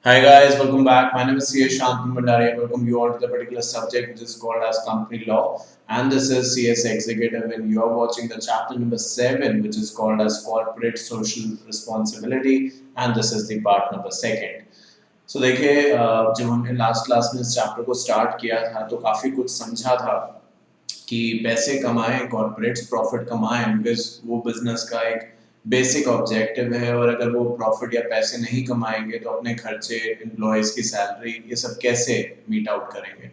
Hi guys, welcome back. My name is CS Shantan Bhandari. I welcome you all to the particular subject which is called as company law. And this is CS Executive, and you are watching the chapter number 7, which is called as corporate social responsibility. And this is the part number 2. So देखिए जब हमने last class में इस chapter को start किया था तो काफ़ी कुछ समझा था कि पैसे कमाएं, कॉर्पोरेट्स प्रॉफिट कमाएं, बिकॉज वो बिजनेस का एक बेसिक ऑब्जेक्टिव है। और अगर वो प्रॉफिट या पैसे नहीं कमाएंगे तो अपने खर्चे, एम्प्लॉयज़ की सैलरी, ये सब कैसे मीट आउट करेंगे।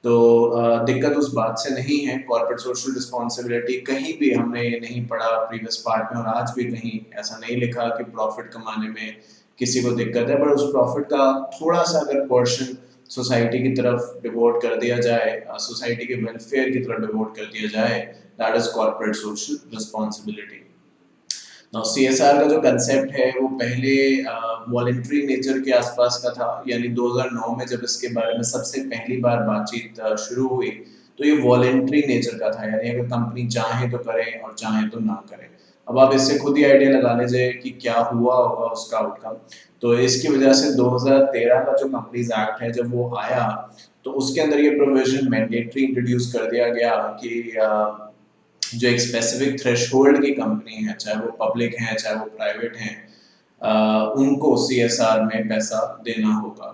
तो दिक्कत उस बात से नहीं है। कॉर्पोरेट सोशल रिस्पॉन्सिबिलिटी कहीं भी हमने ये नहीं पढ़ा प्रीवियस पार्ट में, और आज भी कहीं ऐसा नहीं लिखा कि प्रॉफिट कमाने में किसी को दिक्कत है। बट उस प्रॉफिट का थोड़ा सा अगर पोर्शन सोसाइटी की तरफ डिवोट कर दिया जाए, सोसाइटी के वेलफेयर की तरफ डिवोट कर दिया जाए, that is corporate social responsibility. Now CSR का जो कंसेप्ट है वो पहले वॉलंटरी नेचर के आसपास का था, यानी 2009 में जब इसके बारे में सबसे पहली बार बातचीत शुरू हुई तो ये वॉलंटरी नेचर का था, यानी अगर कंपनी चाहे तो करे और चाहे तो ना करे। अब आप इससे खुद ही आइडिया लगा लीजिए कि क्या हुआ होगा उसका आउटकम। तो इसकी वजह से 2013 का जो कंपनीज एक्ट है जब वो आया तो उसके अंदर ये प्रोविजन मैंडेटरी इंट्रोड्यूस कर दिया गया कि जो एक स्पेसिफिक थ्रेशोल्ड की कंपनी है, चाहे वो पब्लिक है चाहे वो प्राइवेट है, उनको सीएसआर में पैसा देना होगा।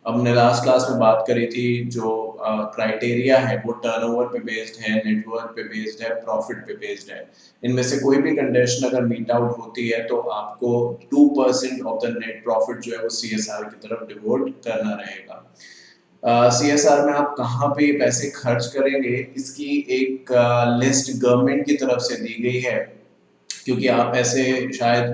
अब हमने लास्ट क्लास में बात करी थी, जो क्राइटेरिया है वो टर्नओवर पे बेस्ड है, नेटवर्क पे बेस्ड है, प्रॉफिट पे बेस्ड है। इनमें से कोई भी कंडीशन अगर मीट आउट होती है तो आपको 2% ऑफ द नेट प्रॉफिट जो है वो सीएसआर की तरफ डिवोट करना रहेगा। सीएसआर में आप कहाँ पे पैसे खर्च करेंगे इसकी एक लिस्ट गवर्नमेंट की तरफ से दी गई है, क्योंकि आप ऐसे शायद,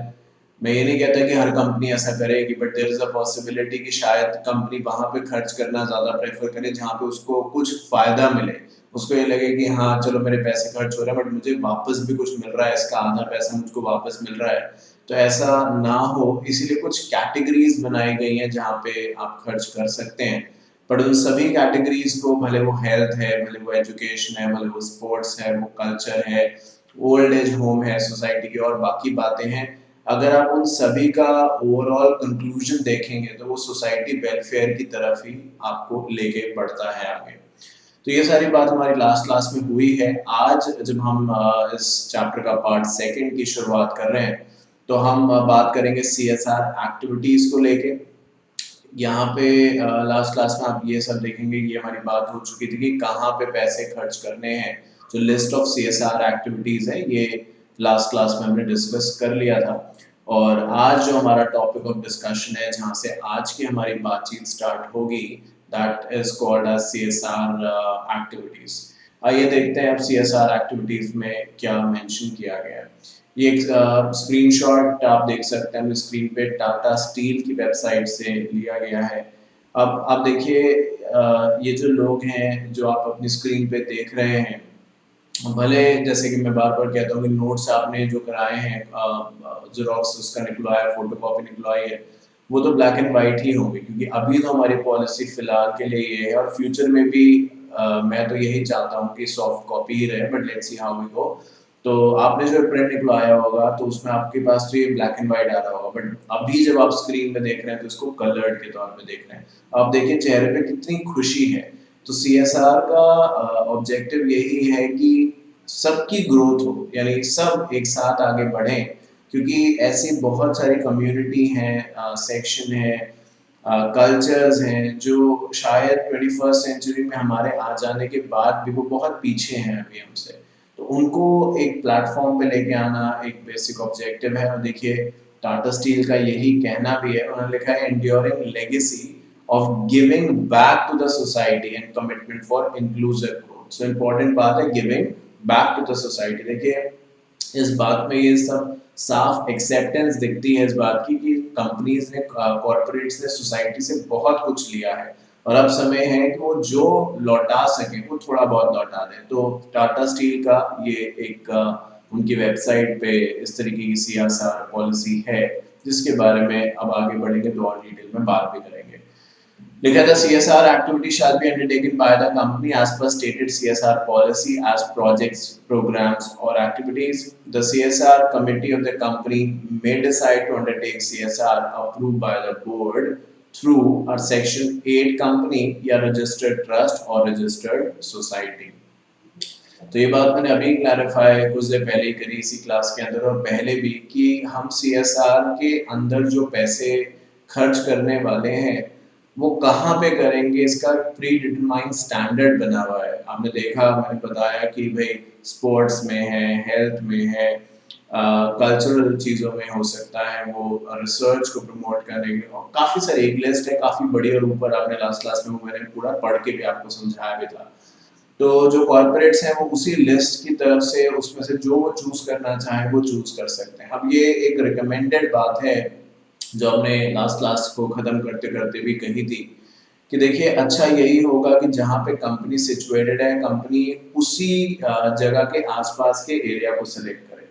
मैं ये नहीं कहता कि हर कंपनी ऐसा करेगी, but there is a possibility कि शायद कंपनी वहां पे खर्च करना ज़्यादा प्रेफर करे जहाँ पे उसको कुछ फ़ायदा मिले। उसको ये लगे कि हाँ चलो मेरे पैसे खर्च हो रहे हैं बट मुझे वापस भी कुछ मिल रहा है, इसका आधा पैसा मुझको वापस मिल रहा है। तो ऐसा ना हो, इसीलिए कुछ कैटेगरीज बनाई गई हैं जहाँ पे आप खर्च कर सकते हैं। पर उन सभी कैटेगरीज को, भले वो हेल्थ है, भले वो एजुकेशन है, भले वो स्पोर्ट्स है, वो कल्चर है, ओल्ड एज होम है सोसाइटी की, और बाकी बातें हैं, अगर आप उन सभी का ओवरऑल कंक्लूजन देखेंगे तो वो सोसाइटी वेलफेयर की तरफ ही आपको लेके बढ़ता है आगे। तो ये सारी बात हमारी लास्ट क्लास में हुई है। आज जब हम इस चैप्टर का पार्ट 2 की शुरुआत कर रहे हैं तो हम बात करेंगे सीएसआर एक्टिविटीज को लेके। यहाँ पे लास्ट क्लास में आप ये सब देखेंगे, ये हमारी बात हो चुकी थी कि कहाँ पे पैसे खर्च करने हैं। जो लिस्ट ऑफ सीएसआर एक्टिविटीज है ये लास्ट क्लास में हमने डिस्कस कर लिया था। और आज जो हमारा टॉपिक ऑफ डिस्कशन है, जहाँ से आज की हमारी बातचीत स्टार्ट होगी, that is called as CSR activities. आइए देखते हैं अब सीएसआर एक्टिविटीज में क्या मेंशन किया गया है। ये एक स्क्रीनशॉट आप देख सकते हैं स्क्रीन पे, टाटा स्टील की वेबसाइट से लिया गया है। अब आप देखिए, ये जो लोग हैं जो आप अपनी स्क्रीन पे देख रहे हैं, भले जैसे कि मैं बार बार कहता हूँ कि नोट्स आपने जो कराए हैं, जेरोक्स उसका निकलवाया, फोटो कॉपी निकलवाई है, वो तो ब्लैक एंड वाइट ही होंगे, क्योंकि अभी तो हमारी पॉलिसी फिलहाल के लिए ये है, और फ्यूचर में भी मैं तो यही चाहता हूँ कि सॉफ्ट कॉपी ही रहे, but let's see how we go. तो आपने जो प्रिंट निकलवाया होगा तो उसमें आपके पास तो ये ब्लैक एंड व्हाइट आ रहा होगा, बट अभी जब आप स्क्रीन में देख रहे हैं तो इसको कलर्ड के तौर पे देख रहे हैं। आप देखिए चेहरे पे कितनी खुशी है। तो सीएसआर का ऑब्जेक्टिव यही है कि सबकी ग्रोथ हो, यानी सब एक साथ आगे बढ़ें, क्योंकि ऐसी बहुत सारी कम्युनिटी हैं, सेक्शन है, कल्चर्स हैं जो शायद 21st सेंचुरी में हमारे आ जाने के बाद भी वो बहुत पीछे हैं अभी हमसे। तो उनको एक प्लेटफॉर्म पे लेके आना एक बेसिक ऑब्जेक्टिव है। और देखिए टाटा स्टील का यही कहना भी है, उन्होंने लिखा है enduring legacy of giving back to the society and commitment for inclusive growth. So important बात है giving back to the society. देखिए इस बात में ये सब साफ एक्सेप्टेंस दिखती है इस बात की कि कंपनीज ने, कॉर्पोरेट्स ने सोसाइटी से बहुत कुछ लिया है, और अब समय है कि वो जो लौटा सके वो थोड़ा बहुत लौटा दें। तो टाटा स्टील का ये एक उनकी वेबसाइट पे इस तरीके की सीएसआर पॉलिसी है, जिसके बारे में अब आगे बढ़ेंगे तो और डिटेल में बात भी करेंगे। लिखा था CSR activity shall be undertaken by the company as per stated CSR policy as projects, programs or activities. The CSR committee of the company may decide to undertake CSR approved by the board through a section 8 company या registered trust और registered society. तो ये बात मैंने अभी clarify कुछ देर पहले ही करी इसी क्लास के अंदर और पहले भी, कि हम सीएसआर के अंदर जो पैसे खर्च करने वाले हैं वो कहाँ पे करेंगे, इसका प्री डिटरमाइन स्टैंडर्ड बना हुआ है। आपने देखा, मैंने बताया कि भाई स्पोर्ट्स में है, हेल्थ में है, कल्चरल चीज़ों में हो सकता है, वो रिसर्च को प्रमोट करने के, और काफ़ी सारी एक लिस्ट है काफ़ी बड़ी, और ऊपर आपने लास्ट क्लास में वो मैंने पूरा पढ़ के भी आपको समझाया भी था। तो जो कॉर्पोरेट्स हैं वो उसी लिस्ट की तरफ से उसमें से जो वो चूज करना चाहे वो चूज कर सकते हैं। अब ये एक रिकमेंडेड बात है जो हमने लास्ट क्लास को खत्म करते करते भी कही थी कि देखिए अच्छा यही होगा कि जहाँ पे कंपनी सिचुएटेड है, कंपनी उसी जगह के आसपास के एरिया को सिलेक्ट करे।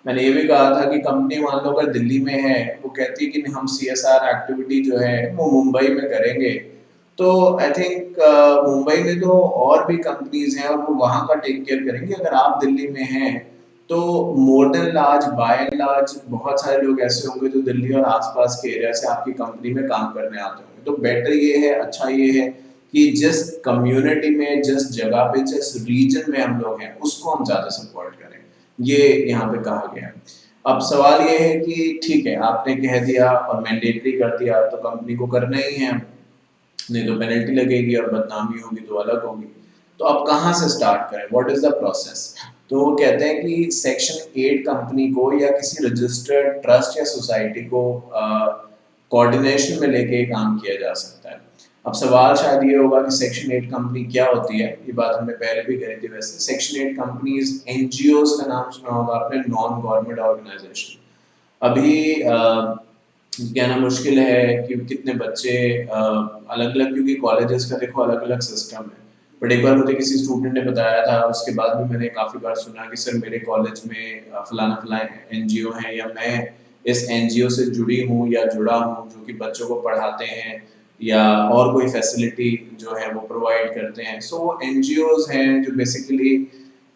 मैंने ये भी कहा था कि कंपनी मान लो अगर दिल्ली में है, वो कहती है कि हम सीएसआर एक्टिविटी जो है वो मुंबई में करेंगे, तो आई थिंक मुंबई में तो और भी कंपनीज हैं और वो वहाँ का टेक केयर करेंगे। अगर आप दिल्ली में हैं तो more than large, by and large बहुत सारे लोग ऐसे होंगे जो दिल्ली और आसपास के एरिया से आपकी कंपनी में काम करने आते होंगे। तो बेटर ये है, अच्छा ये है कि जिस कम्युनिटी में, जिस जगह पे, जिस रीजन में हम लोग हैं उसको हम ज़्यादा सपोर्ट करें, ये यहाँ पे कहा गया है। अब सवाल ये है कि ठीक है, आपने कह दिया और मैंडेटरी कर दिया तो कंपनी को करना ही है, नहीं तो पेनल्टी लगेगी और बदनामी होगी तो अलग होगी। तो अब कहाँ से स्टार्ट करें, व्हाट इज द प्रोसेस? तो वो कहते हैं कि सेक्शन 8 कंपनी को या किसी रजिस्टर्ड ट्रस्ट या सोसाइटी को कोऑर्डिनेशन में लेके काम किया जा सकता है। अब सवाल शायद ये होगा कि सेक्शन 8 कंपनी क्या होती है। ये बात हमने पहले भी करी थी। वैसे सेक्शन 8 कंपनीज एनजीओज का नाम सुना होगा आपने, नॉन गवर्नमेंट ऑर्गेनाइजेशन। अभी कहना मुश्किल है कि कितने बच्चे अलग अलग, क्योंकि कॉलेजेस का देखो अलग अलग सिस्टम है। बट एक बार मुझे किसी स्टूडेंट ने बताया था, उसके बाद भी मैंने काफ़ी बार सुना कि सर मेरे कॉलेज में फलाना फलाना एनजीओ है, या मैं इस एनजीओ से जुड़ी हूँ या जुड़ा हूँ, जो कि बच्चों को पढ़ाते हैं या और कोई फैसिलिटी जो है वो प्रोवाइड करते हैं। सो वो एनजीओज हैं जो बेसिकली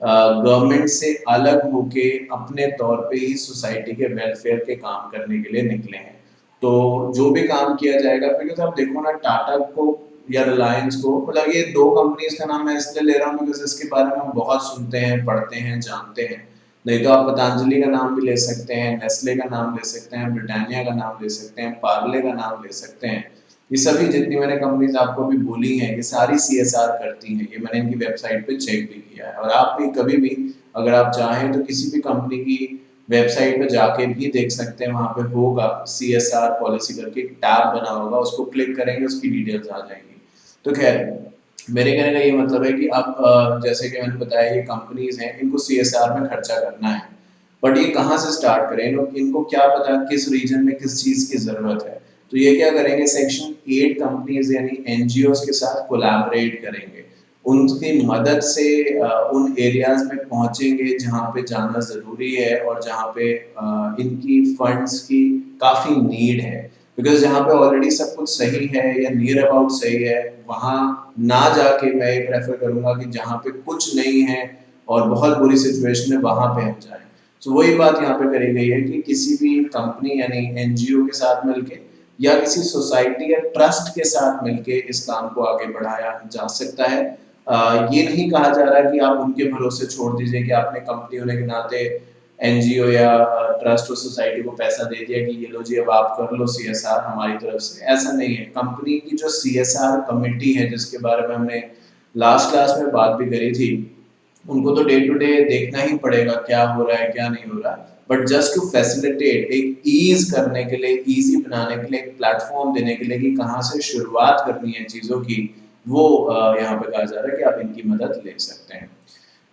गवर्नमेंट से अलग होके अपने तौर पे ही सोसाइटी के वेलफेयर के काम करने के लिए निकले हैं। तो जो भी काम किया जाएगा, बिकॉज आप देखो ना, टाटा को या रिलायंस को, मतलब ये दो कंपनीज का नाम मैं इसलिए ले रहा हूँ बिकॉज इसके बारे में हम बहुत सुनते हैं, पढ़ते हैं, जानते हैं। नहीं तो आप पतंजलि का नाम भी ले सकते हैं, नेस्ले का नाम ले सकते हैं, ब्रिटानिया का नाम ले सकते हैं, पार्ले का नाम ले सकते हैं। ये सभी जितनी मैंने कंपनीज आपको भी बोली हैं, ये सारी सीएसआर करती हैं। ये मैंने इनकी वेबसाइट पे चेक भी किया है, और आप भी कभी भी अगर आप चाहें तो किसी भी कंपनी की वेबसाइट पे जाके भी देख सकते हैं। वहाँ पे होगा सीएसआर पॉलिसी करके एक टैब बना होगा, उसको क्लिक करेंगे उसकी डिटेल्स आ जाएंगी। तो खैर, मेरे कहने का ये मतलब है कि अब जैसे कि मैंने बताया ये कंपनीज हैं, इनको सीएसआर में खर्चा करना है, बट ये कहाँ से स्टार्ट करें? इनको क्या पता किस रीजन में किस चीज़ की ज़रूरत है। तो ये क्या करेंगे, सेक्शन 8 कंपनीज यानी एनजीओ के साथ कोलैबोरेट करेंगे, उनकी मदद से उन एरियाज में पहुंचेंगे जहाँ पे जाना ज़रूरी है और जहाँ पे इनकी फंड्स की काफ़ी नीड है। बिकॉज जहाँ पे ऑलरेडी सब कुछ सही है या नियर अबाउट सही है, वहाँ ना जाके मैं ये प्रेफर करूँगा कि जहाँ पे कुछ नहीं है और बहुत बुरी सिचुएशन है वहाँ पे हम जाएं। तो वही बात यहाँ पे करी गई है कि किसी भी कंपनी यानी एनजीओ के साथ मिलके या किसी सोसाइटी या ट्रस्ट के साथ मिलके इस काम को आगे बढ़ाया जा सकता है। ये नहीं कहा जा रहा कि आप उनके भरोसे छोड़ दीजिए कि आपने कंपनी होने के नाते एनजीओ या ट्रस्ट और सोसाइटी को पैसा दे दिया कि ये लो जी अब आप कर लो सीएसआर हमारी तरफ से। ऐसा नहीं है। कंपनी की जो सीएसआर कमेटी है जिसके बारे में हमने लास्ट क्लास में बात भी करी थी, उनको तो डे टू डे देखना ही पड़ेगा क्या हो रहा है क्या नहीं हो रहा, बट जस्ट टू फैसिलिटेट, एक ईज करने के लिए, ईजी बनाने के लिए, एक प्लेटफॉर्म देने के लिए कि कहाँ से शुरुआत करनी है चीज़ों की, वो यहाँ पे कहा जा रहा है कि आप इनकी मदद ले सकते हैं।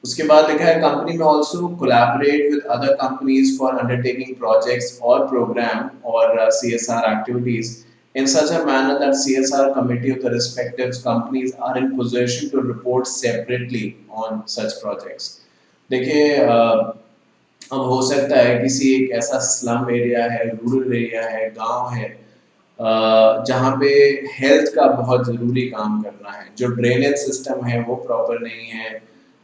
उसके बाद लिखा है कंपनी में also collaborate with other companies for undertaking projects और प्रोग्राम और CSR activities in such a manner that CSR committee of the respective companies are in position to report separately on such projects। देखिए अब हो सकता है किसी एक ऐसा स्लम एरिया है, रूरल एरिया है, गांव है, जहाँ पे हेल्थ का बहुत ज़रूरी काम करना है, जो ड्रेनेज सिस्टम है वो प्रॉपर नहीं है,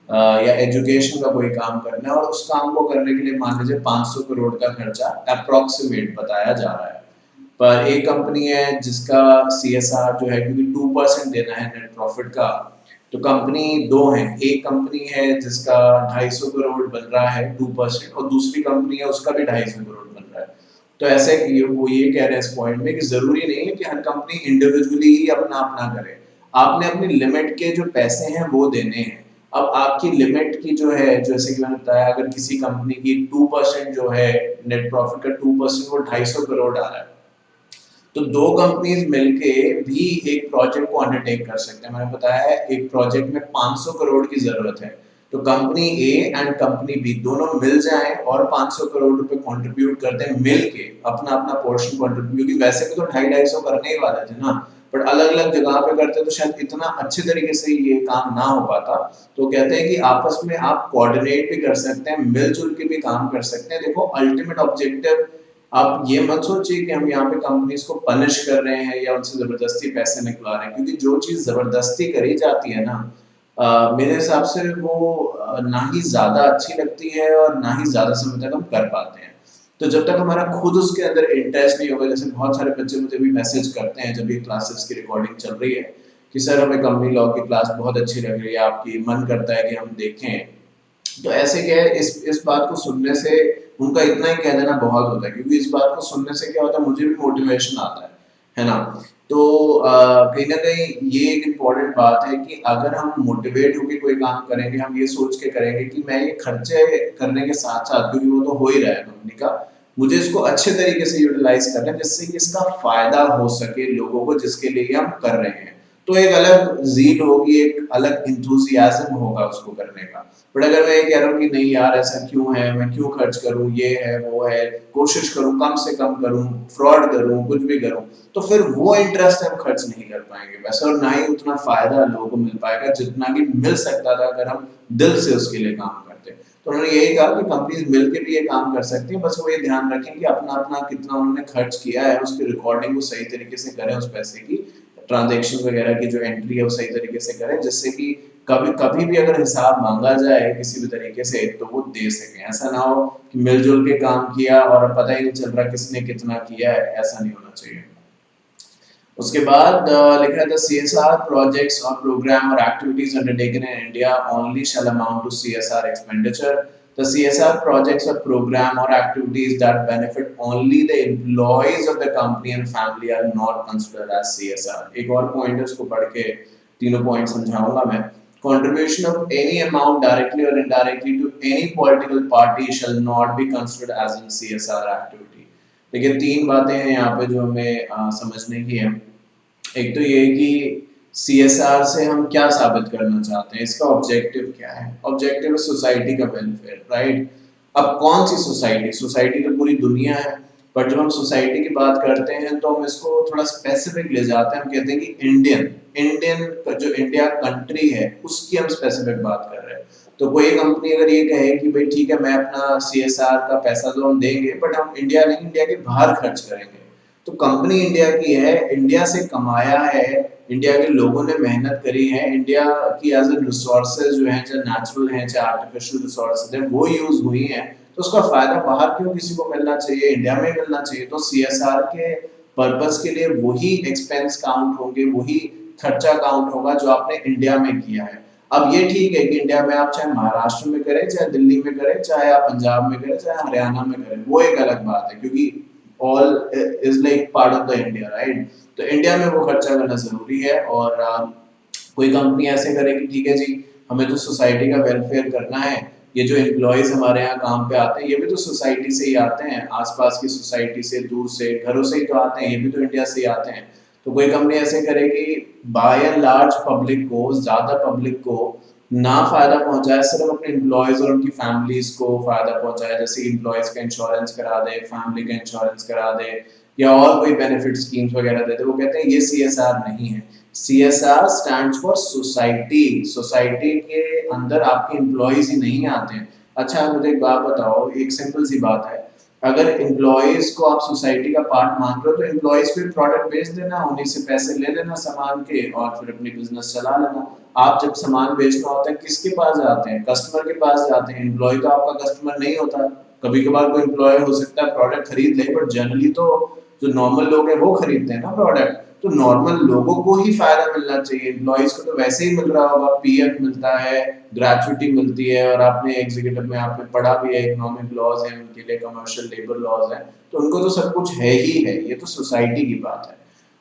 या एजुकेशन का कोई काम करना है, और उस काम को करने के लिए मान लीजिए 500 करोड़ का खर्चा अप्रोक्सीमेट बताया जा रहा है। पर एक कंपनी है जिसका CSR जो है, क्योंकि 2% देना है नेट प्रॉफिट का, तो कंपनी दो है। एक कंपनी है जिसका 250 करोड़ बन रहा है 2%, और दूसरी कंपनी है उसका भी 250 करोड़ बन रहा है। तो ऐसे वो ये कह रहे हैं इस पॉइंट में कि जरूरी नहीं है कि हर कंपनी इंडिविजुअली ही अपना अपना करे। आपने अपनी लिमिट के जो पैसे हैं वो देने हैं। अब आपकी लिमिट की जो है, जैसे कि मैंने बताया, अगर किसी कंपनी की 2% जो है नेट प्रॉफिट का 2%, वो 250 करोड़ आ रहा है, तो दो कंपनीज मिलके भी एक प्रोजेक्ट को अंडरटेक कर सकते हैं। मैंने बताया है एक प्रोजेक्ट में 500 करोड़ की जरूरत है, तो company A and company B दोनों मिल जाएं और 500 करोड़ रुपए कंट्रीब्यूट कर दें मिल के, अपना अपना पोर्शन कंट्रीब्यूट, क्योंकि वैसे भी तो 250-250 करने ही वाले थे ना, बट अलग अलग जगह पे करते तो शायद इतना अच्छे तरीके से ये काम ना हो पाता। तो कहते हैं कि आपस में आप कोऑर्डिनेट भी कर सकते हैं, मिलजुल के भी काम कर सकते हैं। देखो अल्टीमेट ऑब्जेक्टिव, आप ये मत सोचिए कि हम यहाँ पे कंपनीज को पनिश कर रहे हैं या उनसे जबरदस्ती पैसे निकला रहे हैं, क्योंकि जो चीज जबरदस्ती करी जाती है ना, मेरे हिसाब से वो ना ही ज्यादा अच्छी लगती है और ना ही ज्यादा समय तक हम कर पाते हैं। तो जब तक हमारा खुद उसके अंदर इंटरेस्ट नहीं होगा, जैसे बहुत सारे बच्चे मुझे भी मैसेज करते हैं जब ये क्लासेस की रिकॉर्डिंग चल रही है कि सर हमें कंपनी लॉ की क्लास बहुत अच्छी लग रही है आपकी, मन करता है कि हम देखें। तो ऐसे क्या है, इस बात को सुनने से उनका इतना ही कह देना बहुत होता है, क्योंकि इस बात को सुनने से क्या होता है, मुझे भी मोटिवेशन आता है ना। तो कहीं ना कहीं ये एक इम्पोर्टेंट बात है कि अगर हम मोटिवेट होकर कोई काम करेंगे, हम ये सोच के करेंगे कि मैं ये खर्चे करने के साथ साथ, क्योंकि वो तो हो ही रहा है कंपनी का, मुझे इसको अच्छे तरीके से यूटिलाइज करना है जिससे कि इसका फायदा हो सके लोगों को जिसके लिए हम कर रहे हैं। तो एक अलग जील होगी, एक अलग इंथुजियाज्म होगा उसको करने का। बट अगर मैं ये कह रहा हूँ कि नहीं यार ऐसा क्यों है, मैं क्यों खर्च करूँ, ये है वो है, कोशिश करूँ कम से कम करूँ, फ्रॉड करूँ, कुछ भी करूँ, तो फिर वो इंटरेस्ट हम खर्च नहीं कर पाएंगे वैसे, और ना ही उतना फायदा लोगों को मिल पाएगा जितना कि मिल सकता था अगर हम दिल से उसके लिए काम करते। तो उन्होंने यही कहा कि कंपनीज मिलकर भी ये काम कर सकती हैं, बस वो ये ध्यान रखें कि अपना अपना कितना उन्होंने खर्च किया है उसकी रिकॉर्डिंग को सही तरीके से करें, उस पैसे की ट्रांजैक्शन वगैरह की जो एंट्री है वो सही तरीके से करें, जिससे कि कभी कभी भी अगर हिसाब मांगा जाए किसी भी तरीके से तो वो दे सकें। ऐसा ना हो कि मिलजुल के काम किया और पता ही नहीं चल रहा किसने कितना किया है, ऐसा नहीं होना चाहिए। उसके बाद लिखा था CSR projects or program or activities undertaken in India only shall amount to CSR expenditure. The CSR projects or program or activities that benefit only the employees of the company and family are not considered as CSR. एक और point है, उसको पढ़ के तीनों point समझाऊंगा मैं। Contribution of any amount directly or indirectly to any political party shall not be considered as a CSR activity. देखिए तीन बातें हैं यहाँ पे जो हमें समझने की है। एक तो ये कि CSR से हम क्या साबित करना चाहते हैं, इसका ऑब्जेक्टिव क्या है। ऑब्जेक्टिव है सोसाइटी का वेलफेयर, राइट। अब कौन सी सोसाइटी, सोसाइटी तो पूरी दुनिया है, पर जब हम सोसाइटी की बात करते हैं तो हम इसको थोड़ा स्पेसिफिक ले जाते हैं। हम कहते हैं कि इंडियन इंडियन जो इंडिया कंट्री है उसकी हम स्पेसिफिक बात कर रहे हैं। तो कोई कंपनी अगर ये कहे कि भाई ठीक है मैं अपना CSR का पैसा तो हम देंगे, बट हम इंडिया नहीं, इंडिया के बाहर खर्च करेंगे, तो कंपनी इंडिया की है, इंडिया से कमाया है, इंडिया के लोगों ने मेहनत करी है, इंडिया की एज ए रिसोर्सेज जो है, चाहे नेचुरल है चाहे आर्टिफिशियल रिसोर्सेज है, वो यूज हुई है, तो उसका फायदा बाहर क्यों किसी को मिलना चाहिए, इंडिया में मिलना चाहिए। तो CSR के पर्पस के लिए वही एक्सपेंस काउंट होंगे, वही खर्चा काउंट होगा जो आपने इंडिया में किया है। अब ये ठीक है कि इंडिया में आप चाहे महाराष्ट्र में करें, चाहे दिल्ली में करें, चाहे आप पंजाब में करें, चाहे हरियाणा में करें, वो एक अलग बात है, क्योंकि all is like part of the India, right. तो इंडिया में वो खर्चा करना जरूरी है। और कोई कंपनी ऐसे करे कि ठीक है जी हमें तो सोसाइटी का वेलफेयर करना है, ये जो एम्प्लॉयज हमारे यहाँ काम पे आते हैं ये भी तो सोसाइटी से ही आते हैं, आसपास की सोसाइटी से, दूर से, घरों से ही तो आते हैं, ये भी तो इंडिया से ही आते हैं। तो कोई कंपनी ऐसे करे कि बाय एंड लार्ज पब्लिक को, ज्यादा पब्लिक को ना फायदा पहुंचाए, सिर्फ अपने एम्प्लॉयज और उनकी फैमिलीज को फायदा पहुंचाए, जैसे एम्प्लॉयज का इंश्योरेंस करा दे, फैमिली का इंश्योरेंस करा दे, या और कोई बेनिफिट स्कीम्स वगैरह दे दे, वो कहते हैं ये CSR नहीं है। CSR stands for society, society के अंदर आपके एम्प्लॉयज ही नहीं आते हैं। अच्छा मुझे एक बात बताओ, एक सिंपल सी बात है, अगर एम्प्लॉयज को आप सोसाइटी का पार्ट मान रहे हो तो एम्प्लॉयज को प्रोडक्ट बेच देना, उन्हीं से पैसे ले लेना सामान के और फिर अपनी बिजनेस चला लेना। आप जब सामान बेचना होता है किसके पास जाते हैं, कस्टमर के पास जाते हैं। एम्प्लॉय तो आपका कस्टमर नहीं होता, कभी कभार कोई एम्प्लॉय हो सकता है प्रोडक्ट खरीद ले, बट जनरली तो जो नॉर्मल लोग हैं वो खरीदते हैं ना प्रोडक्ट, तो नॉर्मल लोगों को ही फायदा मिलना चाहिए। एम्प्लॉइज को तो वैसे ही मिल रहा होगा, पीएफ मिलता है, ग्रेचुइटी मिलती है, और आपने एग्जीक्यूटिव में आपने पढ़ा भी है, इकोनॉमिक लॉज हैं उनके लिए, कमर्शियल लेबर लॉज हैं, तो उनको तो सब कुछ है ही है, ये तो सोसाइटी की बात है।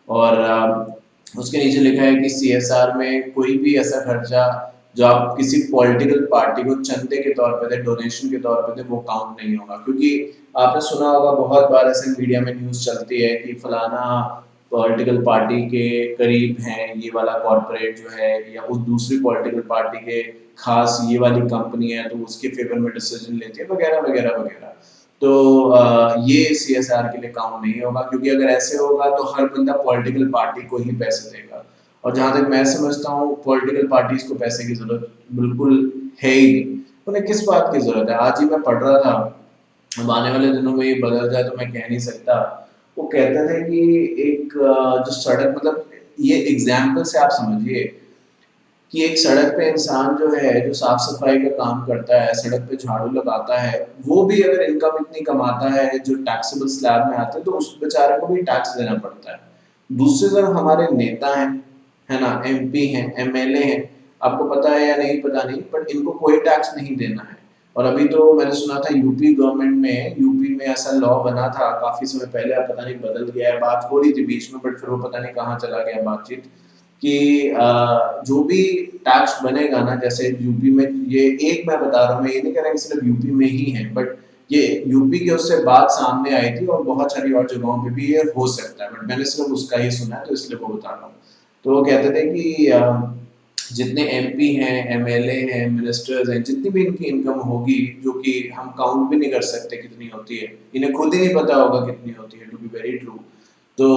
और उसके नीचे लिखा है कि सीएसआर में कोई भी ऐसा खर्चा जो आप किसी पॉलिटिकल पार्टी को चंदे के तौर पे दे, डोनेशन के तौर पे दे, वो काउंट नहीं होगा। क्योंकि आपने सुना होगा बहुत बार ऐसे मीडिया में न्यूज़ चलती है कि फलाना पॉलिटिकल पार्टी के करीब हैं ये वाला कॉर्पोरेट जो है, या उस दूसरी पॉलिटिकल पार्टी के खास ये वाली कंपनी है तो उसके फेवर में डिसीजन लेती है, वगैरह वगैरह वगैरह। तो ये सीएसआर के लिए काउंट नहीं होगा, क्योंकि अगर ऐसे होगा तो हर बंदा पॉलिटिकल पार्टी को ही पैसे देगा, और जहां तक मैं समझता हूँ पॉलिटिकल पार्टीज को पैसे की जरूरत बिल्कुल है ही नहीं। उन्हें किस बात की जरूरत है? आज ही मैं पढ़ रहा था, अब आने वाले दिनों में ये बदल जाए तो मैं कह नहीं सकता। वो कहते थे कि एक जो सड़क, मतलब ये एग्जाम्पल से आप समझिए कि एक सड़क पे इंसान जो है, जो साफ सफाई का काम करता है, सड़क पे झाड़ू लगाता है, वो भी अगर इनकम इतनी कमाता है जो टैक्सेबल स्लैब में आते हैं, तो उस बेचारे को भी टैक्स देना पड़ता है। दूसरी तरफ हमारे नेता हैं, है ना, एमपी हैं, एमएलए हैं, आपको पता है या नहीं पता नहीं, बट इनको कोई टैक्स नहीं देना है। और अभी तो मैंने सुना था यूपी गवर्नमेंट में, यूपी में ऐसा लॉ बना था काफी समय पहले, अब पता नहीं बदल गया है, बात हो रही थी बीच में, बट फिर वो पता नहीं कहाँ चला गया बातचीत, कि जो भी टैक्स बनेगा ना, जैसे यूपी में, ये एक मैं बता रहा हूँ, मैं ये नहीं कह रहा कि सिर्फ यूपी में ही है, बट ये यूपी के उससे बात सामने आई थी, और बहुत सारी और जगहों पे भी ये हो सकता है, बट मैंने सिर्फ उसका ही सुना है, तो इसलिए वो बता रहा हूँ। तो वो कहते थे कि जितने एमपी हैं, एमएलए हैं, मिनिस्टर्स हैं, जितनी भी इनकी इनकम होगी, जो कि हम काउंट भी नहीं कर सकते कितनी होती है, इन्हें खुद ही नहीं पता होगा कितनी होती है, टू बी वेरी ट्रू, तो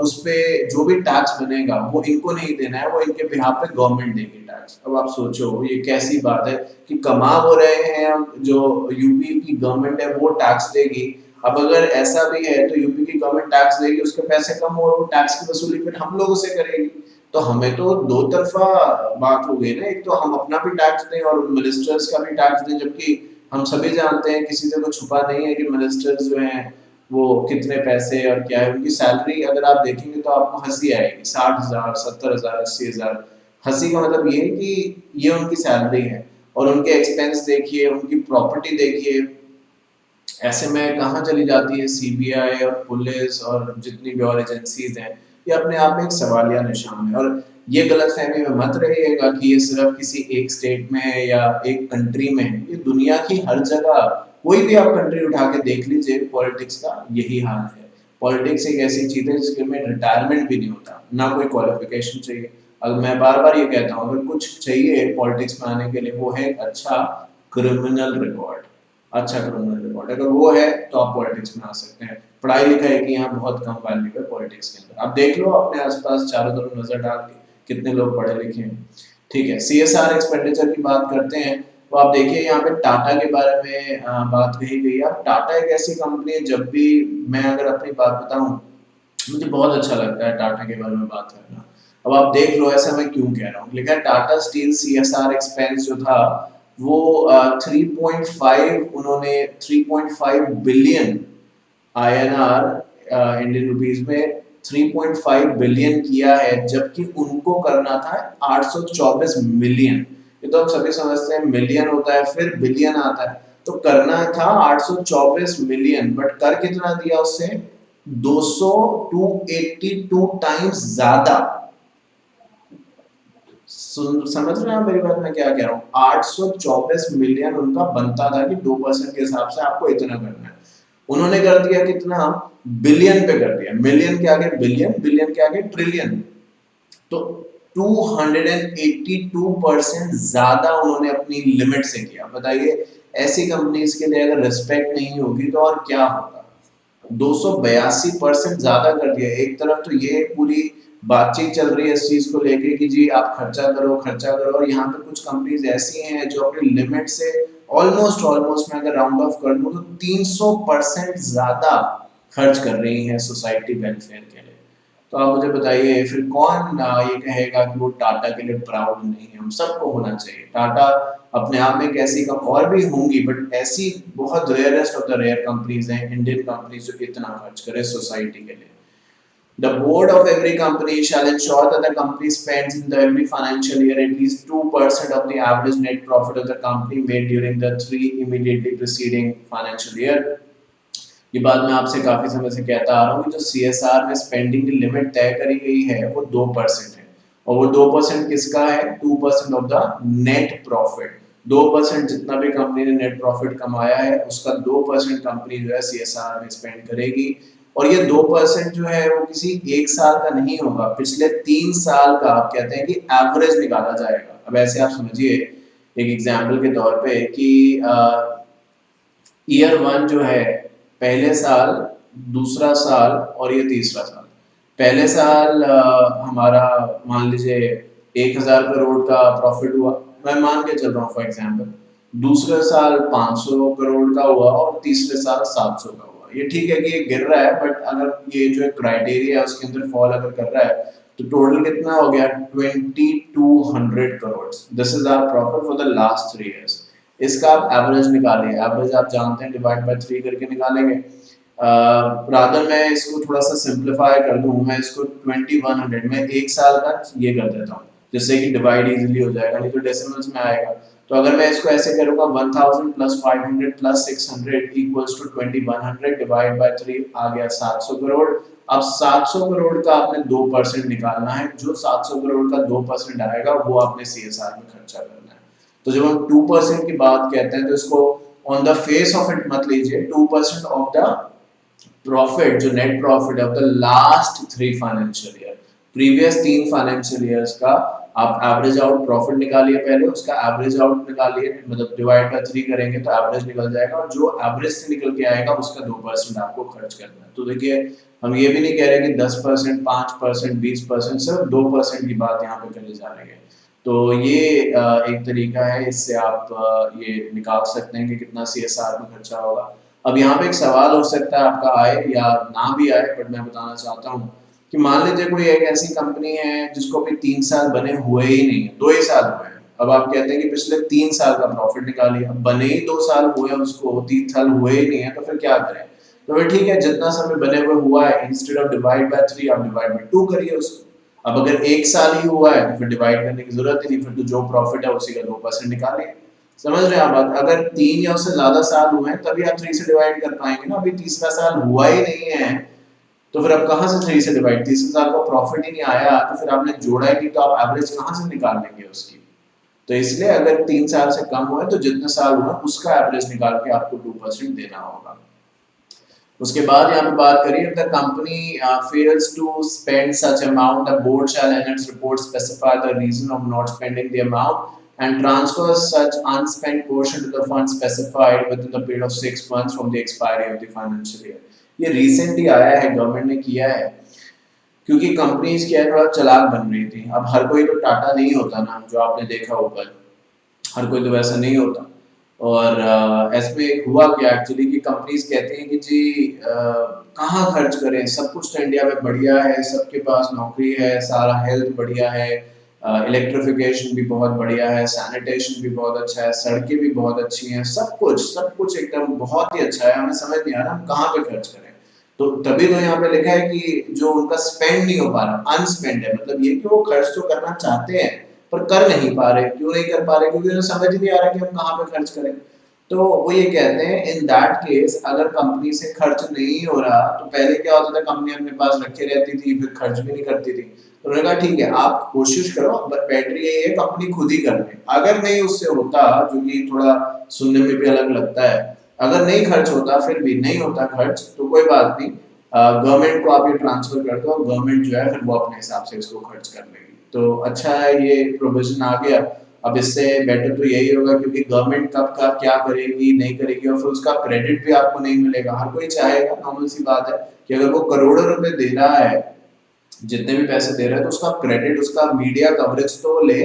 उस पे जो भी टैक्स बनेगा वो इनको नहीं देना है, वो इनके बिहाफ पे गवर्नमेंट देगी टैक्स। अब आप सोचो ये कैसी बात है कि कमा वो रहे हैं, जो यूपी की गवर्नमेंट है वो टैक्स देगी। अब अगर ऐसा भी है तो यूपी की गवर्नमेंट टैक्स देगी, उसके पैसे कम हो, वो टैक्स की वसूली फिर हम लोगों से करेगी, तो हमें तो दो तरफा बात हो गई ना, एक तो हम अपना भी टैक्स दें और मिनिस्टर्स का भी टैक्स दें, जबकि हम सभी जानते हैं, किसी से कुछ छुपा नहीं है कि मिनिस्टर्स जो हैं वो कितने पैसे और क्या है उनकी सैलरी, अगर आप देखेंगे तो आपको हंसी आएगी, 60,000, 70,000, 80,000। हंसी का मतलब ये है कि ये उनकी सैलरी है, और उनके एक्सपेंस देखिए, उनकी प्रॉपर्टी देखिए, ऐसे में कहाँ चली जाती है सीबीआई और पुलिस और जितनी भी और एजेंसीज हैं, ये अपने आप में एक सवालिया निशान है। और ये गलतफहमी में मत रहिएगा कि ये सिर्फ किसी एक स्टेट में है या एक कंट्री में है, ये दुनिया की हर जगह, कोई भी आप कंट्री उठा के देख लीजिए, पॉलिटिक्स का यही हाल है। पॉलिटिक्स एक ऐसी चीज है जिसके में रिटायरमेंट भी नहीं होता, ना कोई क्वालिफिकेशन चाहिए। अगर मैं बार बार ये कहता हूँ, अगर कुछ चाहिए पॉलिटिक्स में आने के लिए, वो है अच्छा क्रिमिनल रिकॉर्ड, अच्छा क्रिमिनल रिकॉर्ड, अगर वो है तो आप पॉलिटिक्स में आ सकते हैं। पढ़ाई लिखाई की यहाँ बहुत कम वैल्यू है पॉलिटिक्स के अंदर, आप देख लो अपने आसपास चारों तरफ नजर डाल के कितने लोग पढ़े लिखे हैं। ठीक है, सीएसआर एक्सपेंडिचर की बात करते हैं, तो आप देखिए यहाँ पे टाटा के बारे में बात कही गई है। अब टाटा एक ऐसी कंपनी है, जब भी मैं अगर अपनी बात बताऊं, मुझे बहुत अच्छा लगता है टाटा के बारे में बात करना। अब आप देख लो, ऐसा मैं क्यों कह रहा हूँ, लिखा है टाटा स्टील सीएसआर एक्सपेंस जो था वो 3.5, उन्होंने 3.5 बिलियन आईएनआर, इंडियन रुपीस में 3.5 बिलियन किया है, जबकि उनको करना था 824 मिलियन। ये तो हम सभी समझते हैं, मिलियन होता है फिर बिलियन आता है, तो करना था 824 मिलियन, बट कर कितना दिया उससे? 200, 282 टाइम्स ज्यादा। समझ रहे हैं मेरी बात, मैं क्या कह रहा हूँ? 824 मिलियन उनका बनता था कि 2% के हिसाब से आपको इतना करना है, उन्होंने कर दिया कितना? बिलियन पे कर दिया, मिलियन के आगे बिलियन, बिलियन के आगे ट्रिलियन, तो 282% ज्यादा उन्होंने अपनी लिमिट से किया। बताइए, ऐसी कंपनीज के लिए अगर रिस्पेक्ट नहीं होगी तो और क्या होगा? 282% ज्यादा कर दिया। एक तरफ तो ये पूरी बातचीत चल रही है इस चीज को लेके कि जी आप खर्चा करो खर्चा करो, और यहाँ पे कुछ कंपनीज ऐसी हैं जो अपनी लिमिट से ऑलमोस्ट मैं अगर राउंड ऑफ कर दूं तो 300% ज्यादा खर्च कर रही हैं सोसाइटी वेलफेयर के लिए। तो आप मुझे बताइए फिर कौन ये कहेगा कि वो टाटा के लिए प्राउड नहीं है। हम सबको होना चाहिए। टाटा अपने आप में एक ऐसी और भी होंगी, बट ऐसी बहुत rarest of the rare companies हैं, इंडियन कंपनीज, जो इतना खर्च करे सोसाइटी के लिए। The board of every company shall ensure that the company spends in the every financial year at least 2% of the average net profit of the company made during the 3 immediately preceding financial year। ये बात मैं आपसे काफी समय से कहता आ रहा हूँ कि जो CSR में स्पेंडिंग की लिमिट तय करी गई है वो 2% है, और वो 2% किसका है? 2% ऑफ द नेट प्रॉफिट। 2% जितना भी कंपनी ने नेट प्रॉफिट कमाया है उसका 2% कंपनी जो है CSR में स्पेंड करेगी। और ये 2% जो है वो किसी एक साल का नहीं होगा, पिछले 3 साल का आप कहते हैं कि एवरेज निकाला जाएगा। अब ऐसे आप समझिए एक एग्जाम्पल के तौर पे कि ईयर 1 जो है, पहले साल, दूसरा साल और ये तीसरा साल। पहले साल हमारा मान लीजिए 1000 करोड़ का प्रॉफिट हुआ, मैं मान के चल रहा हूँ फॉर एग्जाम्पल। दूसरे साल 500 करोड़ का हुआ और तीसरे साल 700 का हुआ। ये ठीक है कि ये गिर रहा है, बट अगर ये जो क्राइटेरिया है उसके अंदर फॉल अगर कर रहा है तो टोटल कितना हो गया? 2200 crore. This is our profit for the last 3 years. इसका आप एवरेज निकालिए। एवरेज आप जानते हैं, डिवाइड बाय 3 करके निकालेंगे। रादर मैं इसको थोड़ा सा सिंप्लीफाई कर दूं, मैं इसको 2100 में एक साल का ये कर देता हूँ, जिससे कि डिवाइड इजीली हो जाएगा, नहीं तो डेसिमल्स में आएगा। तो अगर मैं इसको ऐसे करूंगा 1000 plus 500 plus 600 equals to 2100 divide by 3 आ गया 700 करोड़। अब 700 करोड़ का आपने 2% निकालना है। जो 700 करोड़ का 2% आएगा वो आपने CSR में खर्चा करना है। तो जब हम 2% की बात कहते हैं तो इसको on the face of it मत लीजिए। 2% ऑफ द प्रॉफिट, जो नेट प्रॉफिट है of the last 3 financial year, previous 3 financial years का आप एवरेज आउट प्रॉफिट निकालिए। पहले उसका एवरेज आउट निकालिए, मतलब डिवाइड बाय 3 करेंगे तो एवरेज निकल जाएगा, और जो एवरेज से निकल के आएगा उसका 2% आपको खर्च करना है। तो देखिए हम ये भी नहीं कह रहे कि 10%, 5%, 20%, सिर्फ 2% की बात यहाँ पे करी जा रही है। तो ये एक तरीका है, इससे आप ये निकाल सकते हैं कि कितना CSR में खर्चा होगा। अब यहाँ पे एक सवाल हो सकता है आपका आए या ना भी आए, बट मैं बताना चाहता हूँ कि मान लीजिए कोई एक ऐसी कंपनी है जिसको भी 3 साल बने हुए ही नहीं है, 2 ही साल हुए हैं। अब आप कहते हैं कि पिछले 3 साल का प्रॉफिट निकालिए। अब बने ही 2 साल हुए, उसको 3 साल हुए ही नहीं है, तो फिर क्या करें? तो फिर ठीक है, जितना समय बने हुए हुआ है, इंस्टेड ऑफ डिवाइड बाय 3 आप डिवाइड बाय 2 करिए उसको। अब अगर 1 साल ही हुआ है तो फिर डिवाइड करने की जरूरत ही नहीं, फिर तो जो प्रॉफिट है उसी का 2% निकालिए। समझ रहे हैं आप बात? अगर 3 या उससे ज्यादा साल हुए हैं तभी आप 3 से डिवाइड कर पाएंगे ना। अभी तीसरा साल हुआ ही नहीं है तो फिर आप कहाँ से 3 से डिवाइड? तीसरे साल का प्रॉफिट ही नहीं आया तो फिर आपने जोड़ा ही नहीं, तो आप एवरेज कहाँ से निकाल लेंगे उसकी? तो इसलिए अगर 3 साल से कम हुए तो जितने साल हुए उसका एवरेज निकाल के आपको 2% देना होगा। उसके बाद यहाँ पे बात करिए, if the company fails to spend such amount, the board shall in its report specify the reason of not spending the amount and transfer such unspent portion to the fund specified within the period of 6 months from the expiry of the financial year। ये recent ही आया है, government ने किया है, क्योंकि companies क्या है थोड़ा चालाक बन रही थी। अब हर कोई तो टाटा नहीं होता ना, जो आपने देखा ऊपर, हर कोई तो वैसा नहीं होता। और ऐसे हुआ क्या एक्चुअली कि कंपनीज कहती हैं कि जी कहाँ खर्च करें, सब कुछ तो इंडिया में बढ़िया है, सबके पास नौकरी है, सारा हेल्थ बढ़िया है, इलेक्ट्रिफिकेशन भी बहुत बढ़िया है, सैनिटेशन भी बहुत अच्छा है, सड़कें भी बहुत अच्छी हैं, सब कुछ एकदम बहुत ही अच्छा है, हमें समझ नहीं आ रहा हम कहाँ पे खर्च करें। तो तभी तो यहाँ पे लिखा है कि जो उनका स्पेंड नहीं हो पा रहा, अनस्पेंड है, मतलब ये कि वो खर्च तो करना चाहते हैं पर कर नहीं पा रहे। क्यों नहीं कर पा रहे? क्योंकि उन्हें समझ नहीं आ रहा कि हम कहाँ पे खर्च करें। तो वो ये कहते हैं इन दैट केस अगर कंपनी से खर्च नहीं हो रहा तो पहले क्या होता था, कंपनी अपने पास रखे रहती थी, फिर खर्च भी नहीं करती थी। तो उन्होंने कहा ठीक है आप कोशिश करो, बेटर यही है कंपनी खुद ही कर ले। अगर नहीं उससे होता, जो कि थोड़ा सुनने में भी अलग लगता है, अगर नहीं खर्च होता, फिर भी नहीं होता खर्च, तो कोई बात नहीं, गवर्नमेंट को आप ये ट्रांसफर कर दो, गवर्नमेंट जो है फिर वो अपने हिसाब से इसको खर्च कर लेगी। तो अच्छा है ये प्रोविजन आ गया। अब इससे बेटर तो यही होगा, क्योंकि गवर्नमेंट कब का क्या करेगी नहीं करेगी, और फिर उसका क्रेडिट भी आपको नहीं मिलेगा। हर कोई चाहेगा, नॉर्मल सी बात है, कि अगर वो करोड़ों रुपए दे रहा है, जितने भी पैसे दे रहा है, तो उसका क्रेडिट, उसका मीडिया कवरेज तो ले।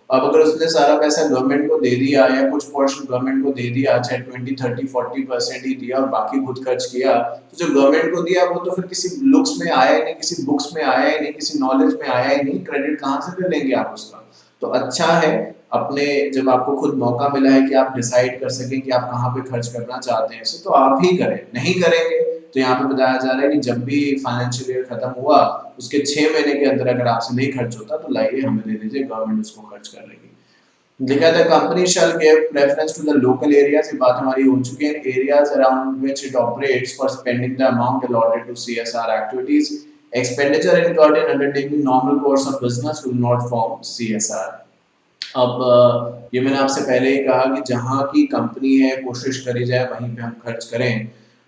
अब अगर उसने सारा पैसा गवर्नमेंट को दे दिया या कुछ पोर्शन गवर्नमेंट को दे दिया, चाहे 20, 30, 40% ही दिया और बाकी खुद खर्च किया, तो जो गवर्नमेंट को दिया वो तो फिर किसी लुक्स में आया ही नहीं, किसी बुक्स में आया ही नहीं, किसी नॉलेज में आया ही नहीं, क्रेडिट कहाँ से फिर लेंगे आप उसका। तो अच्छा है अपने, जब आपको खुद मौका मिला है कि आप डिसाइड कर सकें कि आप कहाँ पे खर्च करना चाहते हैं इसे, तो आप ही करें। नहीं करेंगे तो यहाँ पे बताया जा रहा है कि जब भी फाइनेंशियल ईयर खत्म हुआ उसके 6 महीने के अंदर अगर आपसे नहीं खर्च होता तो लाइए हमें दे दीजिए, गवर्नमेंट उसको खर्च कर लेगी। लिखा था company shall give preference to the local areas, ये बात हमारी हो चुकी है, areas around which it operates for spending the amount allotted to CSR activities, expenditure incurred in undertaking normal course of business will not form CSR. अब ये मैंने आपसे पहले ही कहा कि जहाँ की कंपनी है कोशिश करी जाए वहीं पे हम खर्च करें।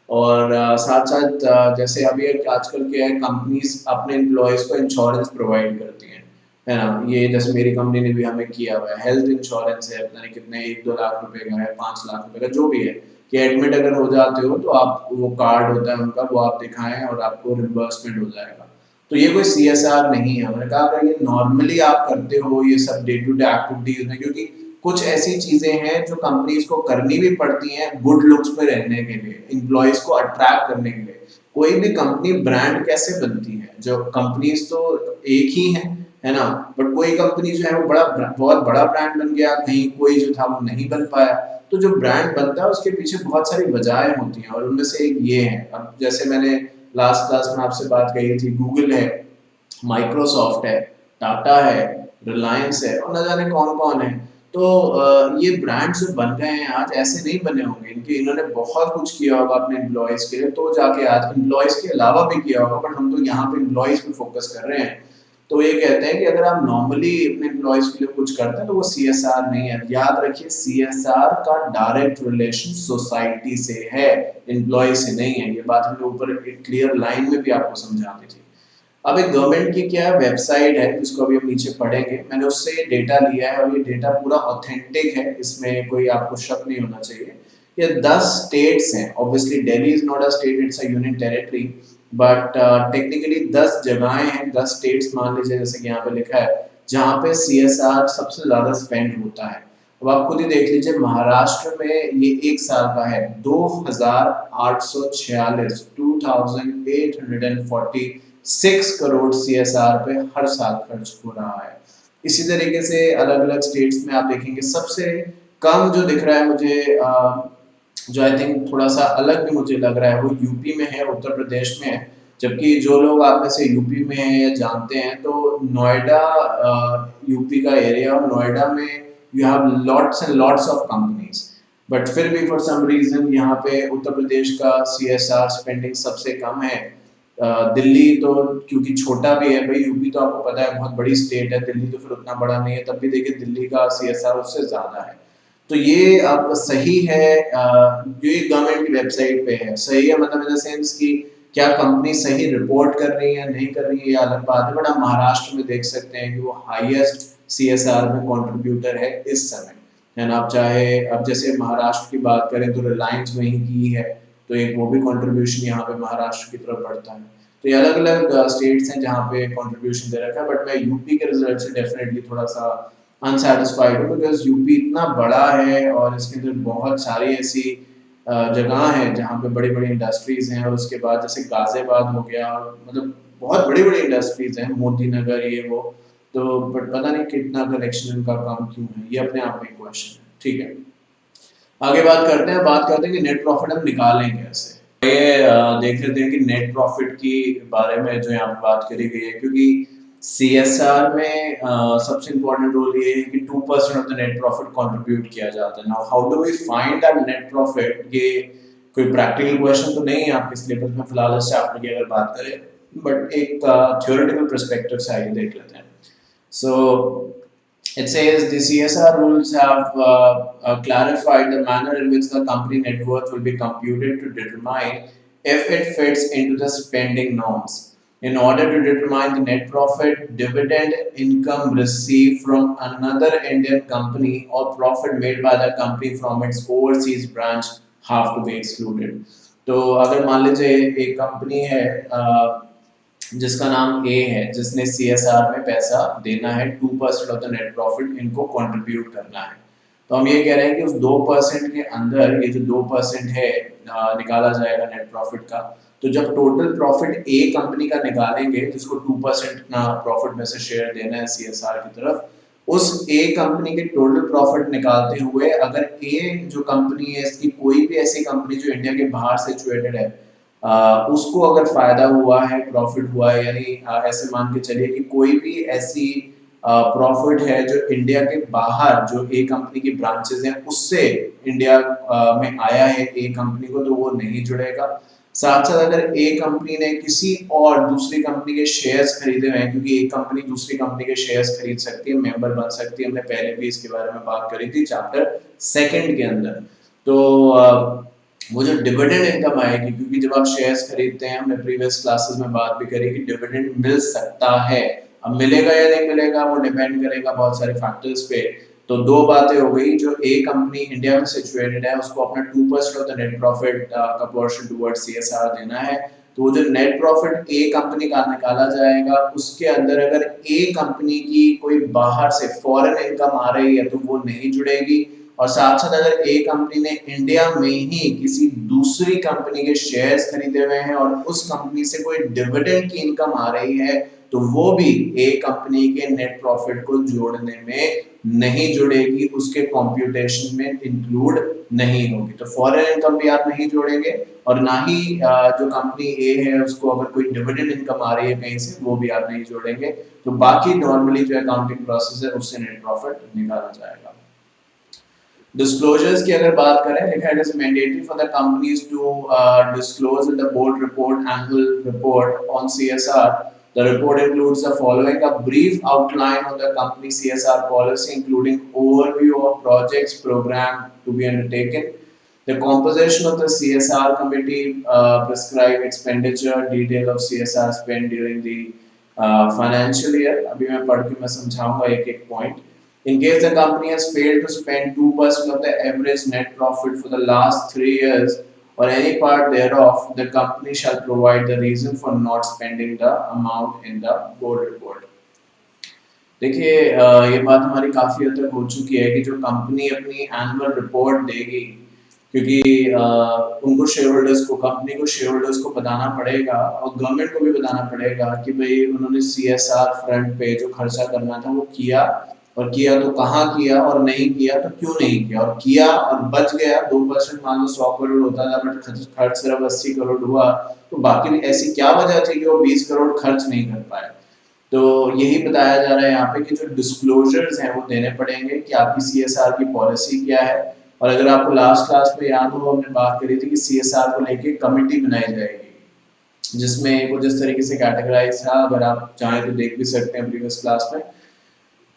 और साथ साथ जैसे अभी आजकल क्या है, कंपनीज अपने एम्प्लॉयज़ को इंश्योरेंस प्रोवाइड करती हैं, है ना। ये जैसे मेरी कंपनी ने भी हमें किया हुआ है, हेल्थ इंश्योरेंस है, पता नहीं कितने 1-2 लाख रुपए का है, 5 लाख रुपए का, जो भी है, कि एडमिट अगर हो जाते हो तो आप वो कार्ड होता है उनका, वो आप दिखाएं और आपको रिम्बर्समेंट हो जाएगा। तो ये कोई सीएसआर नहीं है। मैंने कहा अगर ये नॉर्मली आप करते हो ये सब डे टू डे एक्टिविटीज में, क्योंकि कुछ ऐसी चीजें हैं जो कंपनीज को करनी भी पड़ती हैं गुड लुक्स में रहने के लिए, एम्प्लॉयज को अट्रैक्ट करने के लिए। कोई भी कंपनी ब्रांड कैसे बनती है, जो कंपनीज तो एक ही है ना, बट कोई कंपनी जो है वो बहुत बड़ा ब्रांड बन गया, कहीं कोई जो था वो नहीं बन पाया। तो जो ब्रांड बनता है उसके पीछे बहुत सारी वजहें होती हैं और उनमें से एक ये है। अब जैसे मैंने लास्ट क्लास में आपसे बात कही थी, गूगल है, माइक्रोसॉफ्ट है, टाटा है, रिलायंस है और न जाने कौन कौन है। तो ये ब्रांड्स जो बन गए हैं आज ऐसे नहीं बने होंगे, इनके इन्होंने बहुत कुछ किया होगा अपने एम्प्लॉयज के लिए, तो जाके आज एम्प्लॉयज के अलावा भी किया होगा, बट हम तो यहाँ पे एम्प्लॉयज पे फोकस कर रहे हैं। तो ये कहते हैं कि अगर आप नॉर्मली अपने एम्प्लॉयज के लिए कुछ करते हैं तो वो सीएसआर नहीं है। याद रखिए सीएसआर का डायरेक्ट रिलेशन सोसाइटी से है, एम्प्लॉय से नहीं है। ये बात हमने ऊपर एक क्लियर लाइन में भी आपको समझा दी थी। अब एक गवर्नमेंट की क्या वेबसाइट है जिसको अभी हम नीचे पढ़ेंगे, मैंने उससे डेटा लिया है और ये डेटा पूरा ऑथेंटिक है, इसमें कोई आपको शक नहीं होना चाहिए। ये 10 स्टेट्स हैं, obviously Delhi is not a state, it's a union territory, but technically 10 जगहें हैं, 10 स्टेट्स मान लीजिए, जैसे कि यहाँ पे लिखा है, जहाँ पे सीएसआर सबसे ज्यादा स्पेंड होता है। अब आप खुद ही देख लीजिए, महाराष्ट्र में ये एक साल का है 2846, 2846 करोड़ सीएसआर पे हर साल खर्च हो रहा है। इसी तरीके से अलग अलग स्टेट्स में आप देखेंगे, सबसे कम जो दिख रहा है मुझे, जो आई थिंक थोड़ा सा अलग भी मुझे लग रहा है, वो यूपी में है, उत्तर प्रदेश में है। जबकि जो लोग आप में से यूपी में हैं या जानते हैं, तो नोएडा यूपी का एरिया, और नोएडा में you have lots and lots of companies, but फिर भी फॉर सम रीजन यहाँ पे उत्तर प्रदेश का सीएसआर स्पेंडिंग सबसे कम है। दिल्ली तो क्योंकि छोटा भी है भाई, यूपी तो आपको पता है बहुत बड़ी स्टेट है, दिल्ली तो फिर उतना बड़ा नहीं है, तब भी देखिए दिल्ली का सीएसआर उससे ज्यादा है। तो ये अब सही है, जो ये गवर्नमेंट की वेबसाइट पे है सही है, मतलब इन द सेंस कि क्या कंपनी सही रिपोर्ट कर रही है नहीं कर रही है या अलग बात है, बट आप महाराष्ट्र में देख सकते हैं कि वो हाईएस्ट सीएसआर में कंट्रीब्यूटर है इस समय, है ना। आप चाहे अब जैसे महाराष्ट्र की बात करें तो रिलायंस वहीं की है, तो एक वो भी कंट्रीब्यूशन यहाँ पे महाराष्ट्र की तरफ बढ़ता है। तो ये अलग अलग स्टेट्स हैं जहाँ पे कंट्रीब्यूशन दे रखा है, बट मैं यूपी के रिजल्ट से डेफिनेटली थोड़ा सा अनसेटिस्फाइड हूँ, बिकॉज यूपी इतना बड़ा है और इसके अंदर बहुत सारी ऐसी जगह हैं जहाँ पे बड़ी बड़ी इंडस्ट्रीज हैं, और उसके बाद जैसे गाजियाबाद हो गया, मतलब बहुत बड़ी बड़ी इंडस्ट्रीज हैं, मोती नगर ये वो, तो बट पता नहीं कितना कलेक्शन इनका काम क्यों है, ये अपने आप में एक क्वेश्चन है। ठीक है, आगे बात करते हैं कि नेट प्रॉफिट हम निकालेंगे कैसे। ये देख लेते हैं कि नेट प्रॉफिट की बारे में जो यहाँ पे बात करी गई है, क्योंकि सीएसआर में सबसे इम्पोर्टेंट रोल ये है कि 2% of the net profit contribute किया जाता है। Now how do we find that net profit, ये कोई प्रैक्टिकल क्वेश्चन तो नहीं है आपके सिलेबस में फिलहाल इस चैप्टर की अगर बात करें, बट एक थ्योरेटिकल पर्सपेक्टिव से आइए देख लेते हैं। सो it says the CSR rules have clarified the manner in which the company net worth will be computed to determine if it fits into the spending norms. In order to determine the net profit, dividend income received from another Indian company or profit made by the company from its overseas branch have to be excluded. तो अगर मान लीजिए एक company है, जिसका नाम ए है, जिसने CSR में पैसा देना है, 2% ऑफ द नेट प्रॉफिट इनको कंट्रीब्यूट करना है। तो हम ये कह रहे हैं कि उस 2% के अंदर ये जो 2% है निकाला जाएगा नेट प्रॉफिट का। तो जब टोटल प्रॉफिट ए कंपनी का निकालेंगे, जिसको 2% ना प्रॉफिट में से शेयर देना है CSR की तरफ, उस ए कंपनी के टोटल प्रॉफिट निकालते हुए अगर ए जो कंपनी है इसकी कोई भी ऐसी कंपनी जो इंडिया के बाहर सिचुएटेड है, उसको अगर फायदा हुआ है, प्रॉफिट हुआ है, यानी ऐसे मान के चलिए कि कोई भी ऐसी प्रॉफिट है जो इंडिया के बाहर जो ए कंपनी की ब्रांचेस हैं उससे इंडिया में आया है ए कंपनी को, तो वो नहीं जुड़ेगा। साथ साथ अगर ए कंपनी ने किसी और दूसरी कंपनी के शेयर्स खरीदे हुए हैं, क्योंकि एक कंपनी दूसरी कंपनी के शेयर्स खरीद सकती है, मेंबर बन सकती है, हमने पहले भी इसके बारे में बात करी थी चैप्टर 2 के अंदर। तो वो जो डिविडेंड इनकम आएगी, क्योंकि जब आप शेयर्स खरीदते हैं, हमने प्रीवियस क्लासेस में बात भी करी कि डिविडेंड मिल सकता है, अब मिलेगा या नहीं मिलेगा वो डिपेंड करेगा बहुत सारे फैक्टर्स पे। तो दो बातें हो गई, जो ए कंपनी इंडिया में सिचुएटेड है उसको अपना 2% ऑफ द नेट प्रॉफिट का पोर्शन टुवर्ड्स CSR देना है। तो वो जो नेट प्रॉफिट ए कंपनी का निकाला जाएगा उसके अंदर अगर ए कंपनी की कोई बाहर से फॉरेन इनकम आ रही है तो वो नहीं जुड़ेगी, और साथ साथ अगर ए कंपनी ने इंडिया में ही किसी दूसरी कंपनी के शेयर्स खरीदे हुए हैं और उस कंपनी से कोई डिविडेंड की इनकम आ रही है तो वो भी ए कंपनी के नेट प्रॉफिट को जोड़ने में नहीं जुड़ेगी, उसके कंप्यूटेशन में इंक्लूड नहीं होगी। तो फॉरेन इनकम भी आप नहीं जोड़ेंगे और ना ही जो कंपनी ए है उसको अगर कोई डिविडेंड इनकम आ रही है कहीं से वो भी आप नहीं जोड़ेंगे। तो बाकी नॉर्मली जो अकाउंटिंग प्रोसेस है उससे नेट प्रॉफिट निकाला जाएगा। डिस्क्लोजर्स की अगर बात करें, लिखा है it is mandatory for the companies to disclose in the board report annual report on CSR. The report includes the following: a brief outline of the company CSR policy, including overview of projects program to be undertaken, the composition of the CSR committee, prescribe expenditure, detail of CSR spent during the financial year. अभी मैं पढ़ के मैं समझाऊंगा एक एक point. In case the company has failed to spend 2% of the average net profit for the last 3 years or any part thereof, the company shall provide the reason for not spending the amount in the board report. देखिए ये बात हमारी काफ़ी हद तक हो चुकी है कि जो कंपनी अपनी एनुअल रिपोर्ट देगी, क्योंकि उनको शेयर होल्डर्स को, कंपनी को शेयर होल्डर्स को बताना पड़ेगा और गवर्नमेंट को भी बताना पड़ेगा कि भाई उन्होंने CSR फ्रंट पे जो खर्चा करना था वो किया, और किया तो कहाँ किया, और नहीं किया तो क्यों नहीं किया, और किया और बच गया 2%, मान लो 100 करोड़ होता था बट खर्च सिर्फ 80 करोड़ हुआ, तो बाकी ऐसी क्या वजह थी कि वो 20 करोड़ खर्च नहीं कर पाए। तो यही बताया जा रहा है यहाँ पे कि जो डिस्क्लोजर्स हैं वो देने पड़ेंगे कि आपकी CSR की पॉलिसी क्या है। और अगर आपको लास्ट क्लास में याद हो, हमने बात करी थी कि CSR को लेके कमेटी बनाई जाएगी, जिसमें कुछ इस तरीके से कैटेगराइज था, अगर आप चाहें तो देख भी सकते हैं प्रीवियस क्लास में,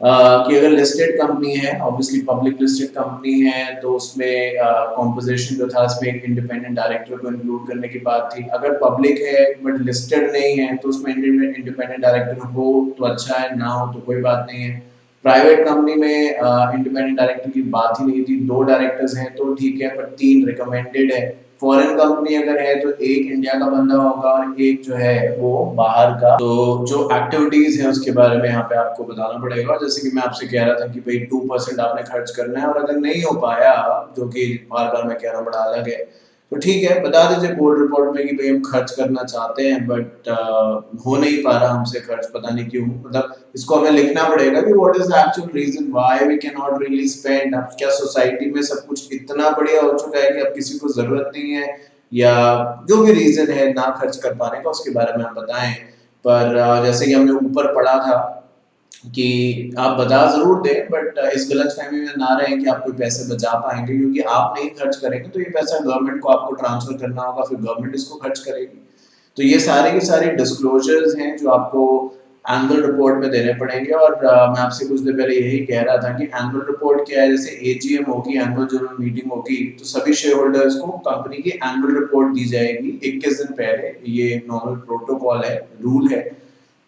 कि अगर लिस्टेड कंपनी है, ऑब्वियसली पब्लिक लिस्टेड कंपनी है, तो उसमें कॉम्पोजिशन जो था उसमें एक इंडिपेंडेंट डायरेक्टर को इंक्लूड करने की बात थी। अगर पब्लिक है बट लिस्टेड नहीं है तो उसमें इंडिपेंडेंट डायरेक्टर हो तो अच्छा है, ना हो तो कोई बात नहीं है। प्राइवेट कंपनी में इंडिपेंडेंट डायरेक्टर की बात ही नहीं थी, 2 डायरेक्टर्स हैं तो ठीक है, पर 3 रिकमेंडेड है। फॉरेन कंपनी अगर है तो एक इंडिया का बंदा होगा और एक जो है वो बाहर का। तो जो एक्टिविटीज है उसके बारे में यहाँ पे आपको बताना पड़ेगा, जैसे कि मैं आपसे कह रहा था कि भाई 2% आपने खर्च करना है, और अगर नहीं हो पाया, जो कि बार बार मैं कह रहा हूँ बड़ा अलग है, तो ठीक है बता दीजिए बोर्ड रिपोर्ट में कि भाई हम खर्च करना चाहते हैं बट हो नहीं पा रहा हमसे खर्च, पता नहीं क्यों, मतलब इसको हमें लिखना पड़ेगा कि what is the actual reason why we can not really spend. अब क्या सोसाइटी में सब कुछ इतना बढ़िया हो चुका है कि अब किसी को जरूरत नहीं है, या जो भी रीजन है ना खर्च कर पाने का उसके बारे में हम बताएं। पर जैसे कि हमने ऊपर पढ़ा था कि आप बता जरूर दें बट इस गलतफहमी में ना रहें कि आप कोई पैसे बचा पाएंगे, क्योंकि आप नहीं खर्च करेंगे तो ये पैसा गवर्नमेंट को आपको ट्रांसफर करना होगा, फिर गवर्नमेंट इसको खर्च करेगी। तो ये सारे के सारे डिस्क्लोजर्स हैं जो आपको एनुअल रिपोर्ट में देने पड़ेंगे। और मैं आपसे कुछ देर पहले यही कह रहा था कि एनुअल रिपोर्ट क्या है, जैसे AGM होगी, एनुअल जनरल मीटिंग होगी, तो सभी शेयर होल्डर्स को कंपनी की एनुअल रिपोर्ट दी जाएगी 21 दिन पहले। ये नॉर्मल प्रोटोकॉल है, रूल है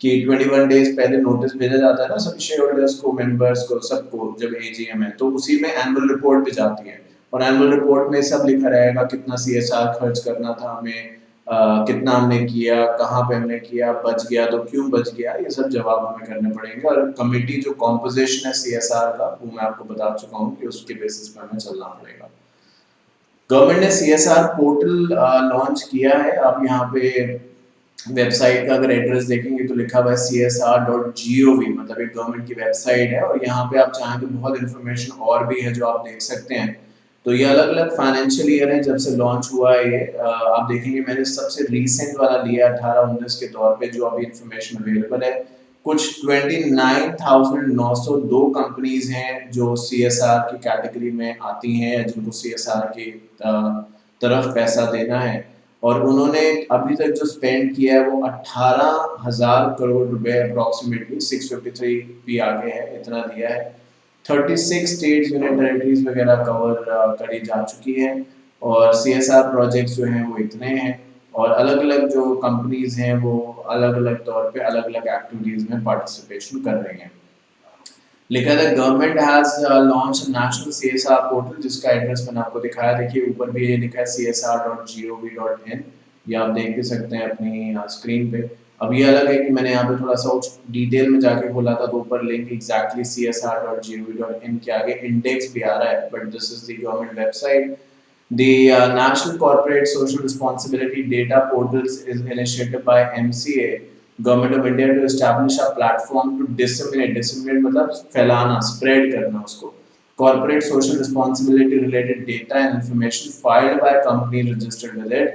कि 21 डेज पहले नोटिस भेजा जाता है ना सभी शेयर होल्डर्स को, मेंबर्स को, सबको, जब AGM है तो उसी में एनुअल रिपोर्ट भी जाती है। और एनुअल रिपोर्ट में सब लिखा रहेगा कितना CSR खर्च करना था हमें, कितना हमने किया, कहाँ पे हमने किया, बच गया तो क्यों बच गया, ये सब जवाब हमें करने पड़ेंगे। और कमेटी जो कॉम्पोजिशन है CSR का, वो मैं आपको बता चुका हूँ कि उसके बेसिस पे हमें चलना पड़ेगा। गवर्नमेंट ने CSR पोर्टल लॉन्च किया है। आप यहाँ पे वेबसाइट का अगर एड्रेस देखेंगे तो लिखा हुआ है csr.gov, मतलब एक गवर्नमेंट की वेबसाइट है, और यहाँ पे आप चाहें तो बहुत इन्फॉर्मेशन और भी है जो आप देख सकते हैं। तो ये अलग अलग फाइनेंशियल ईयर है जब से लॉन्च हुआ है ये। आप देखेंगे मैंने सबसे रीसेंट वाला लिया 18-19 के तौर पे, जो अभी इन्फॉर्मेशन अवेलेबल है। कुछ 29,902 कंपनीज हैं जो CSR की कैटेगरी में आती हैं, जिनको CSR की तरफ पैसा देना है। और उन्होंने अभी तक जो स्पेंड किया है वो 18,000 करोड़ रुपए, अप्रोक्सीमेटली 653 भी आगे है, इतना दिया है। 36 स्टेट्स, यूनियन टेरिटरीज वगैरह कवर करी जा चुकी है। और CSR प्रोजेक्ट्स जो हैं वो इतने हैं, और अलग अलग जो कंपनीज हैं वो अलग अलग तौर पे अलग अलग एक्टिविटीज में पार्टिसिपेशन कर रही हैं। लिखा था government has launch national CSR portal, जिसका एड्रेस मैंने आपको दिखाया। देखिए ऊपर भी ये लिखा है csr.gov.in, ये आप देख भी सकते हैं अपनी स्क्रीन पे। अब ये अलग है कि मैंने यहाँ पे थोड़ा सा डिटेल में जाके खोला था, तो ऊपर लिंक एग्जैक्टली csr.gov.in के आगे इंडेक्स भी आ रहा है, but this is the government website. The National Corporate Social Responsibility Data Portals is initiated by MCA, Government of India, to establish a platform to disseminate मतलब फैलाना, spread करना उसको, corporate social responsibility related data and information filed by companies registered with it.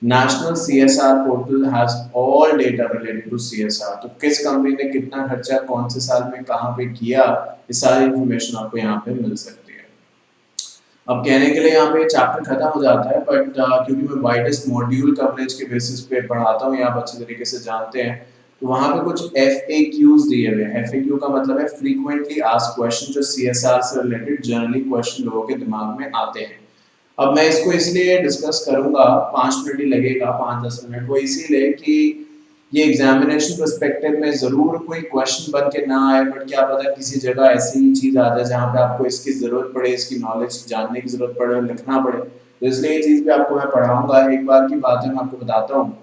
National CSR portal has all data related to CSR. तो किस company ने कितना खर्चा कौन से साल में कहाँ पे किया, ये सारी इंफॉर्मेशन आपको यहाँ पे मिल सकती है। अब कहने के लिए यहाँ पे चैप्टर खत्म हो जाता है, बट क्योंकि मैं वाइडेस्ट मॉड्यूल कवरेज के बेसिस पे पढ़ाता हूँ, आप अच्छे तरीके से जानते हैं, तो वहाँ पे कुछ FAQs दिए हुए हैं। FAQ का मतलब है फ्रीक्वेंटली आस्क्ड क्वेश्चन, जो CSR से रिलेटेड जनरली क्वेश्चन लोगों के दिमाग में आते हैं। अब मैं इसको इसलिए डिस्कस करूंगा, 5 मिनट ही लगेगा, 5-10 मिनट, वो इसीलिए कि ये एग्जामिनेशन पर्सपेक्टिव में जरूर कोई क्वेश्चन बन के ना आए, बट क्या पता किसी जगह ऐसी ही चीज आ जाए जहाँ पे आपको इसकी जरूरत पड़े, इसकी नॉलेज जानने की जरूरत पड़े और लिखना पड़े। तो इसलिए ये चीज भी आपको मैं पढ़ाऊंगा। एक बार की बात है, मैं आपको बताता हूँ।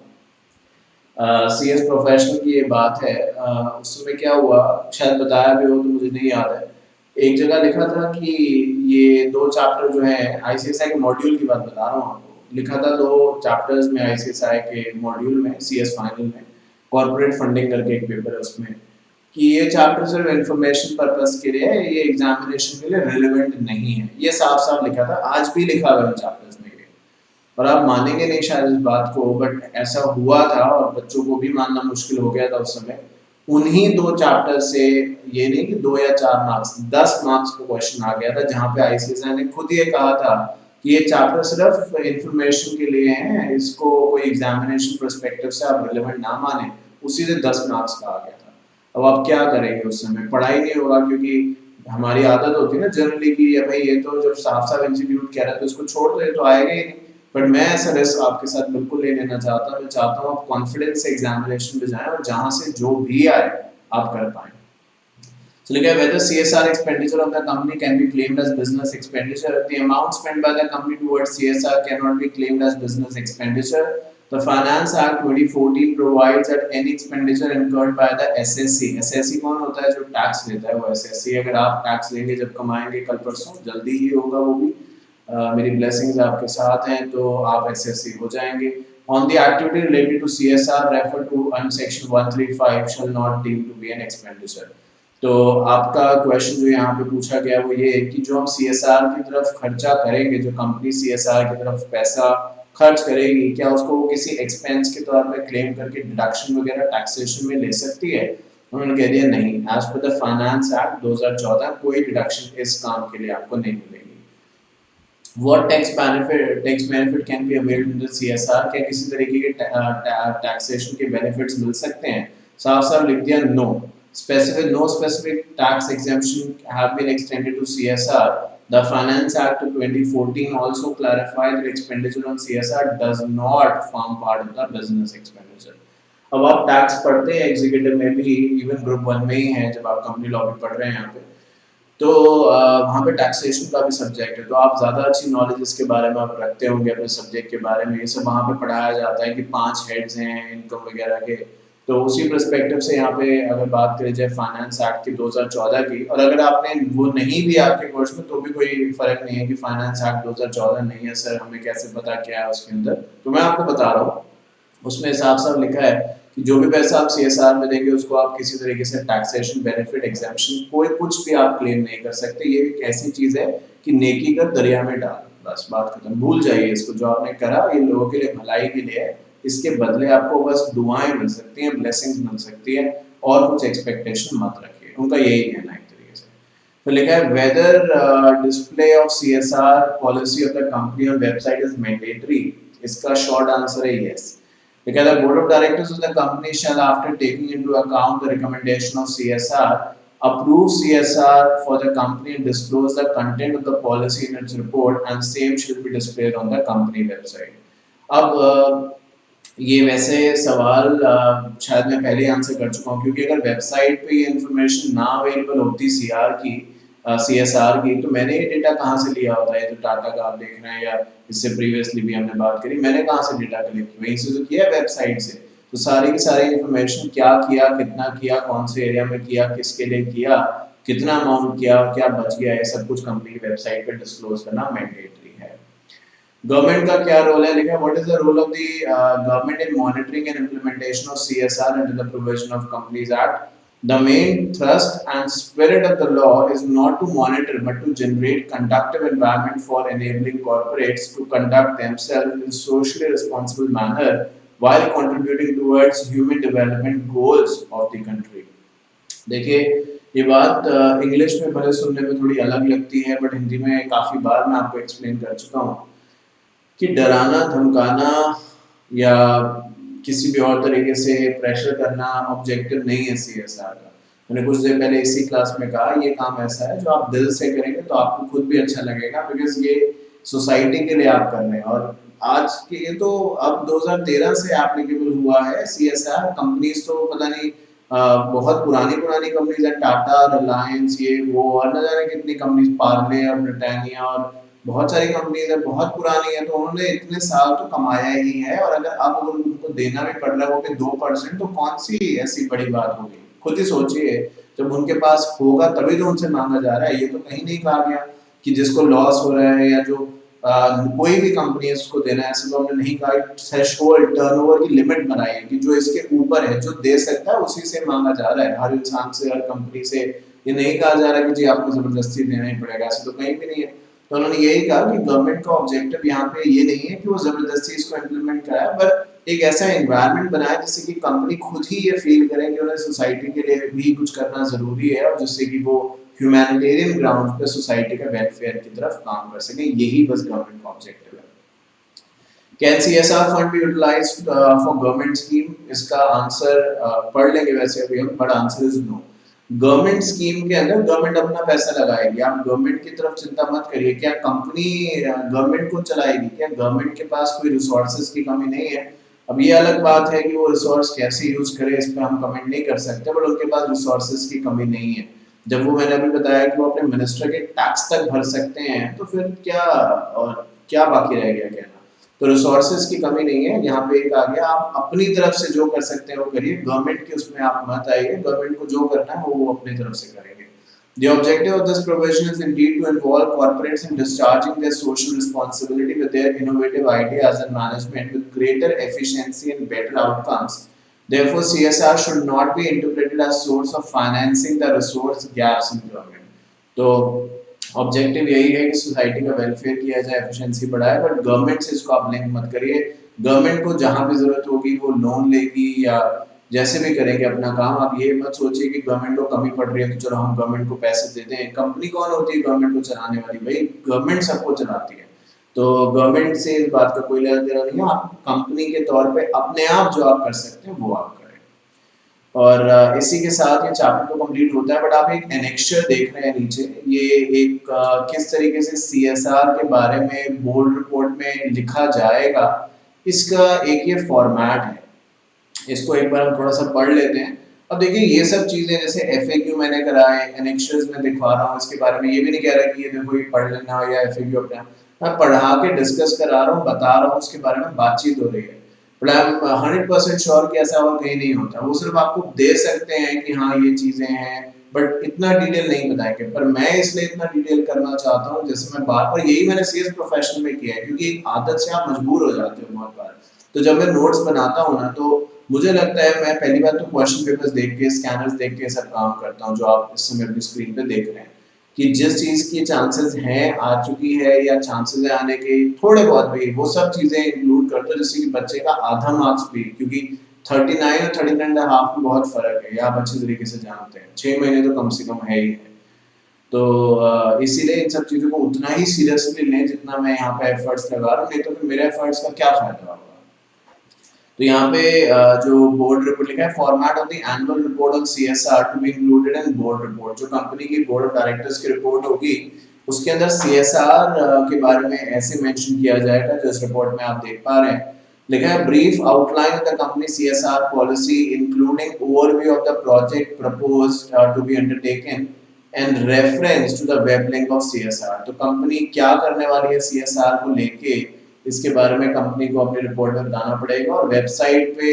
CS प्रोफेशनल की ये बात है। उस समय क्या हुआ, शायद बताया भी हो तो मुझे नहीं याद है। एक जगह लिखा था कि ये 2 चैप्टर जो है ICSI के मॉड्यूल की बात बता रहा हूँ आपको, लिखा था 2 चैप्टर्स में ICSI के मॉड्यूल में, CS फाइनल में, कॉर्पोरेट फंडिंग करके एक पेपर है उसमें, कि ये चैप्टर सिर्फ इंफॉर्मेशन पर्पस के लिए है, ये एग्जामिनेशन के लिए रिलेवेंट नहीं है। ये साफ साफ लिखा था, आज भी लिखा हुआ है चैप्टर्स में ये। और आप मानेंगे नहीं शायद इस बात को, बट ऐसा हुआ था और बच्चों को भी मानना मुश्किल हो गया था उस समय। उन्हीं 2 चैप्टर से, ये नहीं कि 2 या 4 मार्क्स, 10 मार्क्स का क्वेश्चन आ गया था, जहाँ पे ICSI ने खुद ये कहा था कि ये चैप्टर सिर्फ इंफॉर्मेशन के लिए है, इसको कोई एग्जामिनेशन पर्सपेक्टिव से आप रिलेवेंट ना माने। उसी से 10 मार्क्स का आ गया था। अब आप क्या करेंगे, उस समय पढ़ाई नहीं होगा, क्योंकि हमारी आदत होती है ना जनरली कि ये भाई ये तो जब साफ साफ इंस्टीट्यूट कह रहा है तो इसको छोड़ दो, ये तो आएगा ही नहीं। बट मैं ऐसा रिस्क आपके साथ बिल्कुल नहीं लेना चाहता। मैं चाहता हूँ आप कॉन्फिडेंस से एग्जामिनेशन में जाएं और जहां से जो भी आए आप कर पाएं। So look at whether CSR expenditure of the company can be claimed as business expenditure. The amount spent by the company towards CSR cannot be claimed as business expenditure. The Finance Act 2014 provides that any expenditure incurred by the SSC, SSC कौन होता है, जो tax लेता है वो SSC। अगर आप tax लेंगे जब कमाएंगे कल परसों, जल्दी ही होगा वो भी, मेरी ब्लेसिंग्स आपके साथ हैं, तो आप SSC हो जाएंगे। On the activity related to CSR, refer to section 135 shall not deem to be an expenditure. तो आपका क्वेश्चन जो यहाँ पे पूछा गया वो ये है कि जो हम CSR की तरफ खर्चा करेंगे, जो कंपनी CSR की तरफ पैसा खर्च करेगी, क्या उसको वो किसी एक्सपेंस के तौर पे क्लेम करके डिडक्शन वगैरह टैक्सेशन में ले सकती है? उन्होंने कह दिया नहीं, as per the finance act 2014 कोई डिडक्शन इस काम के लिए आपको नहीं मिलेगी। What tax benefit can be availed under CSR? क्या किसी तरीके के टैक्सेशन के बेनिफिट्स मिल सकते हैं? साफ साफ लिख दिया no specific tax exemption have been extended to CSR. The Finance Act of 2014 also clarified that expenditure on CSR does not form part of the business expenditure. अब आप टैक्स पढ़ते हैं एग्जीक्यूटिव में भी, इवन ग्रुप 1 में ही है, जब आप कंपनी लॉ भी पढ़ रहे हैं यहाँ पे, तो वहाँ पे टैक्सेशन का भी सब्जेक्ट है, तो आप ज़्यादा अच्छी नॉलेज इसके बारे में आप रखते होंगे अपने सब्जेक्ट के बारे में। ये सब वहाँ पे पढ़ाया जाता है कि 5 हेड्स हैं इनकम वगैरह के। तो उसी पर्सपेक्टिव से यहाँ पे अगर बात करी जाए फाइनेंस एक्ट की 2014 की, और अगर आपने वो नहीं भी आपके कोर्स में तो भी कोई फ़र्क नहीं है कि फाइनेंस एक्ट 2014 नहीं है सर, हमें कैसे पता क्या है उसके अंदर। तो मैं आपको बता रहा हूँ, उसमें साफ-साफ लिखा है कि जो भी पैसा आप सीएसआर में देंगे उसको आप किसी तरीके से टैक्सेशन बेनिफिट एग्जेम्पशन कोई कुछ भी आप क्लेम नहीं कर सकते। ये एक ऐसी चीज़ है कि नेकी कर दरिया में डाल, बस बात खत्म। भूल जाइए इसको, जो आपने करा ये लोगों के लिए भलाई के लिए है। इसके बदले आपको बस दुआएं मिल सकती हैं, ब्लेसिंग्स मिल सकती है, और कुछ एक्सपेक्टेशन मत रखिए। उनका यही कहना है एक तरीके से। तो लिखा है whether display of CSR policy of the company on website is mandatory. इसका शॉर्ट आंसर है yes. Because the board of directors of the company shall, after taking into account the recommendation of CSR, approve CSR for the company and disclose the content of the policy in its report, and same should be displayed on the company website. अब ये वैसे सवाल शायद मैं पहले answer कर चुका हूँ, क्योंकि अगर वेबसाइट पे ये इन्फॉर्मेशन ना अवेलेबल होती सीआर की, सीएसआर की, तो मैंने ये डेटा कहाँ से लिया होता है? जो टाटा का आप देख रहे हैं या इससे प्रीवियसली भी हमने बात करी, मैंने कहाँ से डेटा कलेक्ट किया? वहीं से तो किया वेबसाइट से। तो सारी की सारी इन्फॉर्मेशन, क्या किया, कितना किया, कौन से एरिया में किया, किसके लिए किया, कितना अमाउंट किया, क्या बच गया, ये सब कुछ कंपनी की वेबसाइट पे डिस्क्लोज करना मैंडेटरी है। गवर्नमेंट का क्या रोल है? लिखा what is the role of the government in monitoring and implementation of CSR under the provision of companies act. The main thrust and spirit of the law is not to monitor but to generate conducive environment for enabling corporates to conduct themselves in a socially responsible manner while contributing towards human development goals of the country. देखिए, ये बात English में भले सुनने में थोड़ी अलग लगती है, बट हिंदी में काफ़ी बार मैं आपको एक्सप्लेन कर चुका हूँ कि डराना, धमकाना या किसी भी और तरीके से प्रेशर करना ऑब्जेक्टिव नहीं है सीएसआर का। मैंने कुछ देर पहले इसी क्लास में कहा, ये काम ऐसा है जो आप दिल से करेंगे तो आपको खुद भी अच्छा लगेगा, बिकॉज ये सोसाइटी के लिए आप कर रहे हैं। और आज के ये तो अब 2013 से एप्लीकेबल हुआ है सीएसआर। कंपनीज तो पता नहीं बहुत पुरानी पुरानी कंपनीज है, टाटा, रिलायंस, ये वो, और न जाने कितनी कंपनीज, पार्ले और ब्रिटानिया, और बहुत सारी कंपनीज है, बहुत पुरानी है, तो उन्होंने इतने साल तो कमाया ही है। और अगर उनको देना भी पड़ रहा है वो भी 2%, तो कौन सी ऐसी बड़ी बात होगी? खुद ही सोचिए, जब उनके पास होगा तभी तो उनसे मांगा जा रहा है। ये तो कहीं नहीं कहा गया कि जिसको लॉस हो रहा है या जो कोई भी कंपनी है उसको देना है, ऐसे तो हमने नहीं कहा। थ्रेशोल्ड, टर्नओवर की लिमिट बनाई है कि जो इसके ऊपर है, जो दे सकता है उसी से मांगा जा रहा है, हर इंसान से, हर कंपनी से। ये नहीं कहा जा रहा कि जी आपको जबरदस्ती देना ही पड़ेगा, ऐसे तो कहीं भी नहीं है। तो उन्होंने यही कहा कि गवर्नमेंट का ऑब्जेक्टिव यहाँ पे ये नहीं है कि वो जबरदस्ती इसको इम्प्लीमेंट कराए, बट एक ऐसा एनवायरनमेंट बनाए जिससे कि कंपनी खुद ही ये फील करे कि उन्हें सोसाइटी के लिए भी कुछ करना जरूरी है, और जिससे कि वो ह्यूमैनिटेरियन ग्राउंड पे सोसाइटी का वेलफेयर की तरफ काम कर सके। यही बस गवर्नमेंट का ऑब्जेक्टिव है। Can CSR fund be utilised for government scheme? इसका आंसर पढ़ लेंगे वैसे अभी हम, but answer is no. Government scheme के अंदर गवर्नमेंट अपना पैसा लगाएगी, आप गवर्नमेंट की तरफ चिंता मत करिए। क्या कंपनी गवर्नमेंट को चलाएगी? क्या गवर्नमेंट के पास कोई रिसोर्सेज की कमी नहीं है? अब ये अलग बात है कि वो रिसोर्स कैसे यूज करे, इस पे हम कमेंट नहीं कर सकते, बट उनके पास रिसोर्सेज की कमी नहीं है। जब वो, मैंने अभी बताया कि वो अपने मिनिस्टर के टैक्स तक भर सकते हैं, तो फिर क्या और क्या बाकी रह गया कहना? तो रिसोर्सेज की कमी नहीं है। यहाँ पे एक आ गया, आप अपनी तरफ से जो कर सकते हैं वो करिए, गवर्नमेंट के उसमें आप मत आइए। गवर्नमेंट को जो करना है वो अपनी तरफ से करेंगे। The objective of this provision is indeed to involve corporates in discharging their social responsibility with their innovative ideas and management with greater efficiency and better outcomes. Therefore, CSR should not be interpreted as source of financing the resource gaps in government. तो objective यही है कि society का welfare किया जाए, efficiency बढ़ाए, but government से इसको आप लिंक मत करिए। गवर्नमेंट को जहां भी जरूरत होगी वो लोन लेगी या जैसे भी करेंगे अपना काम। आप ये मत सोचिए कि गवर्नमेंट को कमी पड़ रही है तो चलो हम गवर्नमेंट को पैसे देते हैं। कंपनी कौन होती है गवर्नमेंट को चलाने वाली? भाई गवर्नमेंट सबको चलाती है, तो गवर्नमेंट से इस बात का कोई लेना देना नहीं है। आप कंपनी के तौर पे अपने आप जो आप कर सकते हैं वो आप करें। और इसी के साथ ये चैप्टर तो कंप्लीट होता है, बट आप एक एनेक्चर देख रहे हैं नीचे, ये एक किस तरीके से सीएसआर के बारे में बोर्ड रिपोर्ट में लिखा जाएगा, इसका एक ये फॉर्मेट है। इसको एक बार हम थोड़ा सा पढ़ लेते हैं अब देखिए ये सब चीजें जैसे FAQ मैंने कराए, एनेक्शर्स में दिखवा रहा हूँ इसके बारे में, ये भी नहीं कह रहा कि ये देखो ये पढ़ लेना या FAQ अपना, मैं पढ़ा के डिस्कस करा रहा हूँ, बता रहा हूँ, उसके बारे में बातचीत हो रही है। बट आई एम 100% श्योर कि ऐसा और कहीं नहीं होता। वो सिर्फ आपको दे सकते हैं कि हाँ ये चीजें हैं, बट इतना डिटेल नहीं बताएंगे। पर मैं इसलिए इतना डिटेल करना चाहता हूँ, जैसे मैं बार बार यही मैंने CS प्रोफेशनल में किया है, क्योंकि एक आदत से आप मजबूर हो जाते हो बहुत बार। तो जब मैं नोट्स बनाता हूँ ना, तो मुझे लगता है मैं पहली बार तो क्वेश्चन पेपर्स देख के, स्कैनर्स देख के सब काम करता हूँ, जो आप इस समय अपनी स्क्रीन पे देख रहे हैं, कि जिस चीज की चांसेस हैं, आ चुकी है, या चांसेस है आने के थोड़े बहुत भी, वो सब चीजें इंक्लूड करते हो, जिससे कि बच्चे का आधा मार्क्स भी, क्योंकि 39 और 39.5 में बहुत फर्क है, ये आप अच्छे तरीके से जानते हैं। 6 महीने तो कम से कम है ही है। तो इसीलिए इन सब चीजों को उतना ही सीरियसली लें जितना मैं यहाँ पे एफर्ट्स लगा रहा हूँ, नहीं तो फिर मेरे एफर्ट्स का क्या फायदा होगा। तो यहाँ पे जो बोर्ड रिपोर्ट लिखा है, format of the annual report on CSR to be included in board report, जो कंपनी की बोर्ड ऑफ डायरेक्टर्स की रिपोर्ट होगी उसके अंदर CSR के बारे में ऐसे मेंशन किया जाएगा, जो इस रिपोर्ट में आप देख पा रहे हैं। लिखा है brief outline of the company CSR policy including overview of the project proposed to be undertaken and reference to the web link of CSR। तो कंपनी क्या करने वाली है CSR को लेके, इसके बारे में कंपनी को अपनी रिपोर्ट में बताना पड़ेगा। और वेबसाइट पे,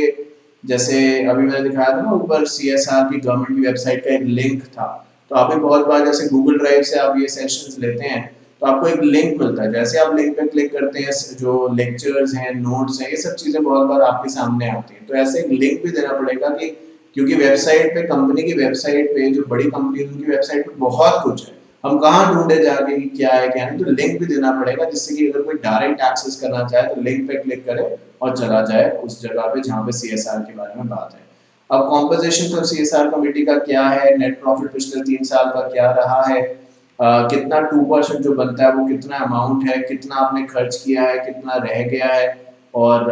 जैसे अभी मैंने दिखाया था ना ऊपर, CSR की गवर्नमेंट की वेबसाइट का एक लिंक था, तो आप भी बहुत बार जैसे गूगल ड्राइव से आप ये सेशंस लेते हैं, तो आपको एक लिंक मिलता है, जैसे आप लिंक पे क्लिक करते हैं, जो लेक्चर्स हैं, नोट्स हैं, ये सब चीजें बहुत बार आपके सामने आती हैं। तो ऐसे एक लिंक भी देना पड़ेगा, कि क्योंकि वेबसाइट पे, कंपनी की वेबसाइट पे, जो बड़ी कंपनी है उनकी वेबसाइट पे बहुत कुछ है, हम कहाँ ढूंढे जाके कि क्या है क्या नहीं, तो लिंक भी देना पड़ेगा, जिससे कि अगर कोई डायरेक्ट एक्सेस करना चाहे तो लिंक पे क्लिक करे और चला जाए उस जगह पे जहाँ पे CSR के बारे में बात है। अब कॉम्पोजिशन तो CSR कमेटी का क्या है, नेट प्रॉफिट पिछले 3 साल का क्या रहा है, कितना 2% जो बनता है वो कितना अमाउंट है, कितना आपने खर्च किया है, कितना रह गया है, और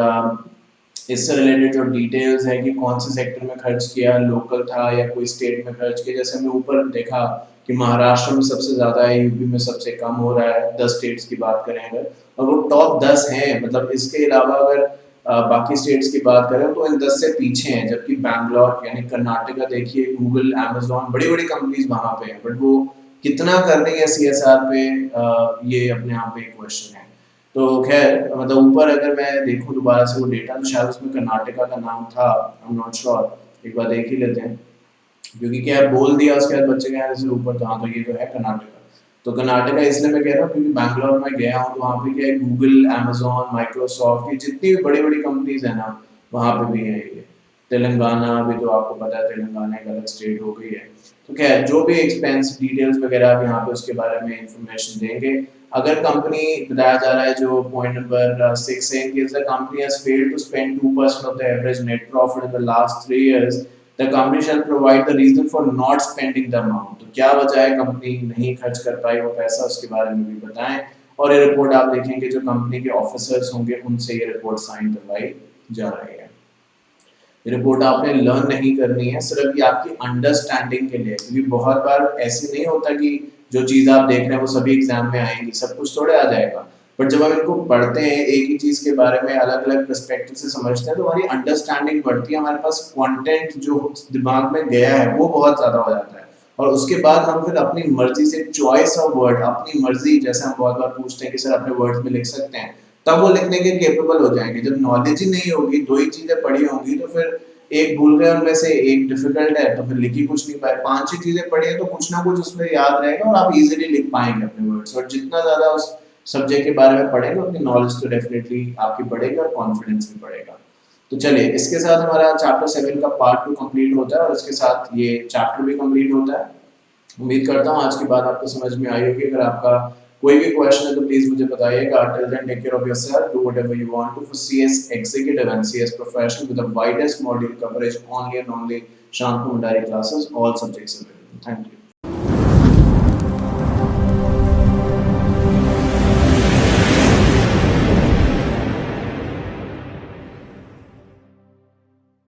इससे रिलेटेड जो डिटेल्स है कि कौन से सेक्टर में खर्च किया, लोकल था या कोई स्टेट में खर्च किया। जैसे हमने ऊपर देखा कि महाराष्ट्र में सबसे ज्यादा है, यूपी में सबसे कम हो रहा है, 10 स्टेट्स की बात करें अगर, और वो टॉप 10 हैं, मतलब इसके अलावा अगर बाकी स्टेट्स की बात करें तो इन 10 से पीछे हैं। जबकि बैंगलोर यानी कर्नाटका देखिए, गूगल, अमेजोन, बड़ी बड़ी कंपनीज वहां पे हैं, बट वो कितना कर रही है CSR पे, ये अपने आप में एक क्वेश्चन है। तो खैर, मतलब ऊपर अगर मैं देखूं दोबारा से वो डेटा, तो शायद उसमें कर्नाटका का नाम था, आई एम नॉट श्योर, एक बार देख ही लेते हैं, क्योंकि क्या है, बोल दिया उसके बाद बच्चे कहने से ऊपर, तो हाँ, तो ये तो है कर्नाटका। तो कर्नाटका इसलिए मैं कह रहा हूँ क्योंकि बैंगलोर में गया हूँ, तो वहाँ पे क्या है, गूगल, अमेजोन, माइक्रोसॉफ्ट, ये जितनी भी बड़ी बड़ी कंपनीज है ना, वहाँ पे भी है ये। तेलंगाना भी तो आपको पता है, तेलंगाना एक अलग स्टेट हो गई है। तो खैर, जो भी एक्सपेंस डिटेल्स वगैरह आप यहाँ पे उसके बारे में इंफॉर्मेशन देंगे। अगर कंपनी, बताया जा रहा है जो पॉइंट नंबर 6 है, कि the company has failed to spend 2% of the average net profit in the last 3 years, the company shall provide the reason for not spending the amount. तो क्या वजह है कंपनी नहीं खर्च कर पाई वो पैसा, उसके बारे में भी बताएं। और ये रिपोर्ट आप देखेंगे जो कंपनी के ऑफिसर्स होंगे उनसे ये रिपोर्ट साइन करवाई जा रही है। रिपोर्ट आपने लर्न नहीं करनी है, सिर्फ ये आपकी अंडरस्टैंडिंग के लिए, क्योंकि बहुत बार ऐसे नहीं होता कि जो चीज़ आप देख रहे हैं वो सभी एग्जाम में आएंगी, सब कुछ थोड़े आ जाएगा। बट जब हम इनको पढ़ते हैं, एक ही चीज़ के बारे में अलग अलग पर्सपेक्टिव से समझते हैं, तो हमारी अंडरस्टैंडिंग बढ़ती है, हमारे पास कंटेंट जो दिमाग में गया है वो बहुत ज़्यादा हो जाता है। और उसके बाद हम फिर अपनी मर्जी से, चॉइस ऑफ वर्ड, अपनी मर्जी, जैसे हम बहुत बार पूछते हैं कि सर अपने वर्ड्स में लिख सकते हैं, तब वो लिखने के केपेबल हो जाएंगे। जब नॉलेज ही नहीं होगी, 2 ही चीजें पढ़ी होंगी, तो फिर एक भूल गए उनमें से, एक डिफिकल्ट है तो फिर लिख ही कुछ नहीं पाए। 5-6 चीजें पढ़ी है तो कुछ ना कुछ उसमें याद रहेगा और आप इजीली लिख पाएंगे अपने वर्ड्स। और जितना ज्यादा उस सब्जेक्ट के बारे में पढ़ेंगे उतनी नॉलेज तो डेफिनेटली आपकी बढ़ेगी और कॉन्फिडेंस भी बढ़ेगा। तो चलिए, इसके साथ हमारा चैप्टर 7 का पार्ट 2 कंप्लीट होता है और इसके साथ ये चैप्टर भी कंप्लीट होता है। उम्मीद करता हूँ आज की बात आपको समझ में आई होगी। अगर आपका कोई भी क्वेश्चन है तो प्लीज मुझे बताइएगा। Till then, take care of yourself, do whatever you want to for CS executive and CS professional with the widest module coverage only and only Shantanu Bhandari classes, all subjects available. Thank you.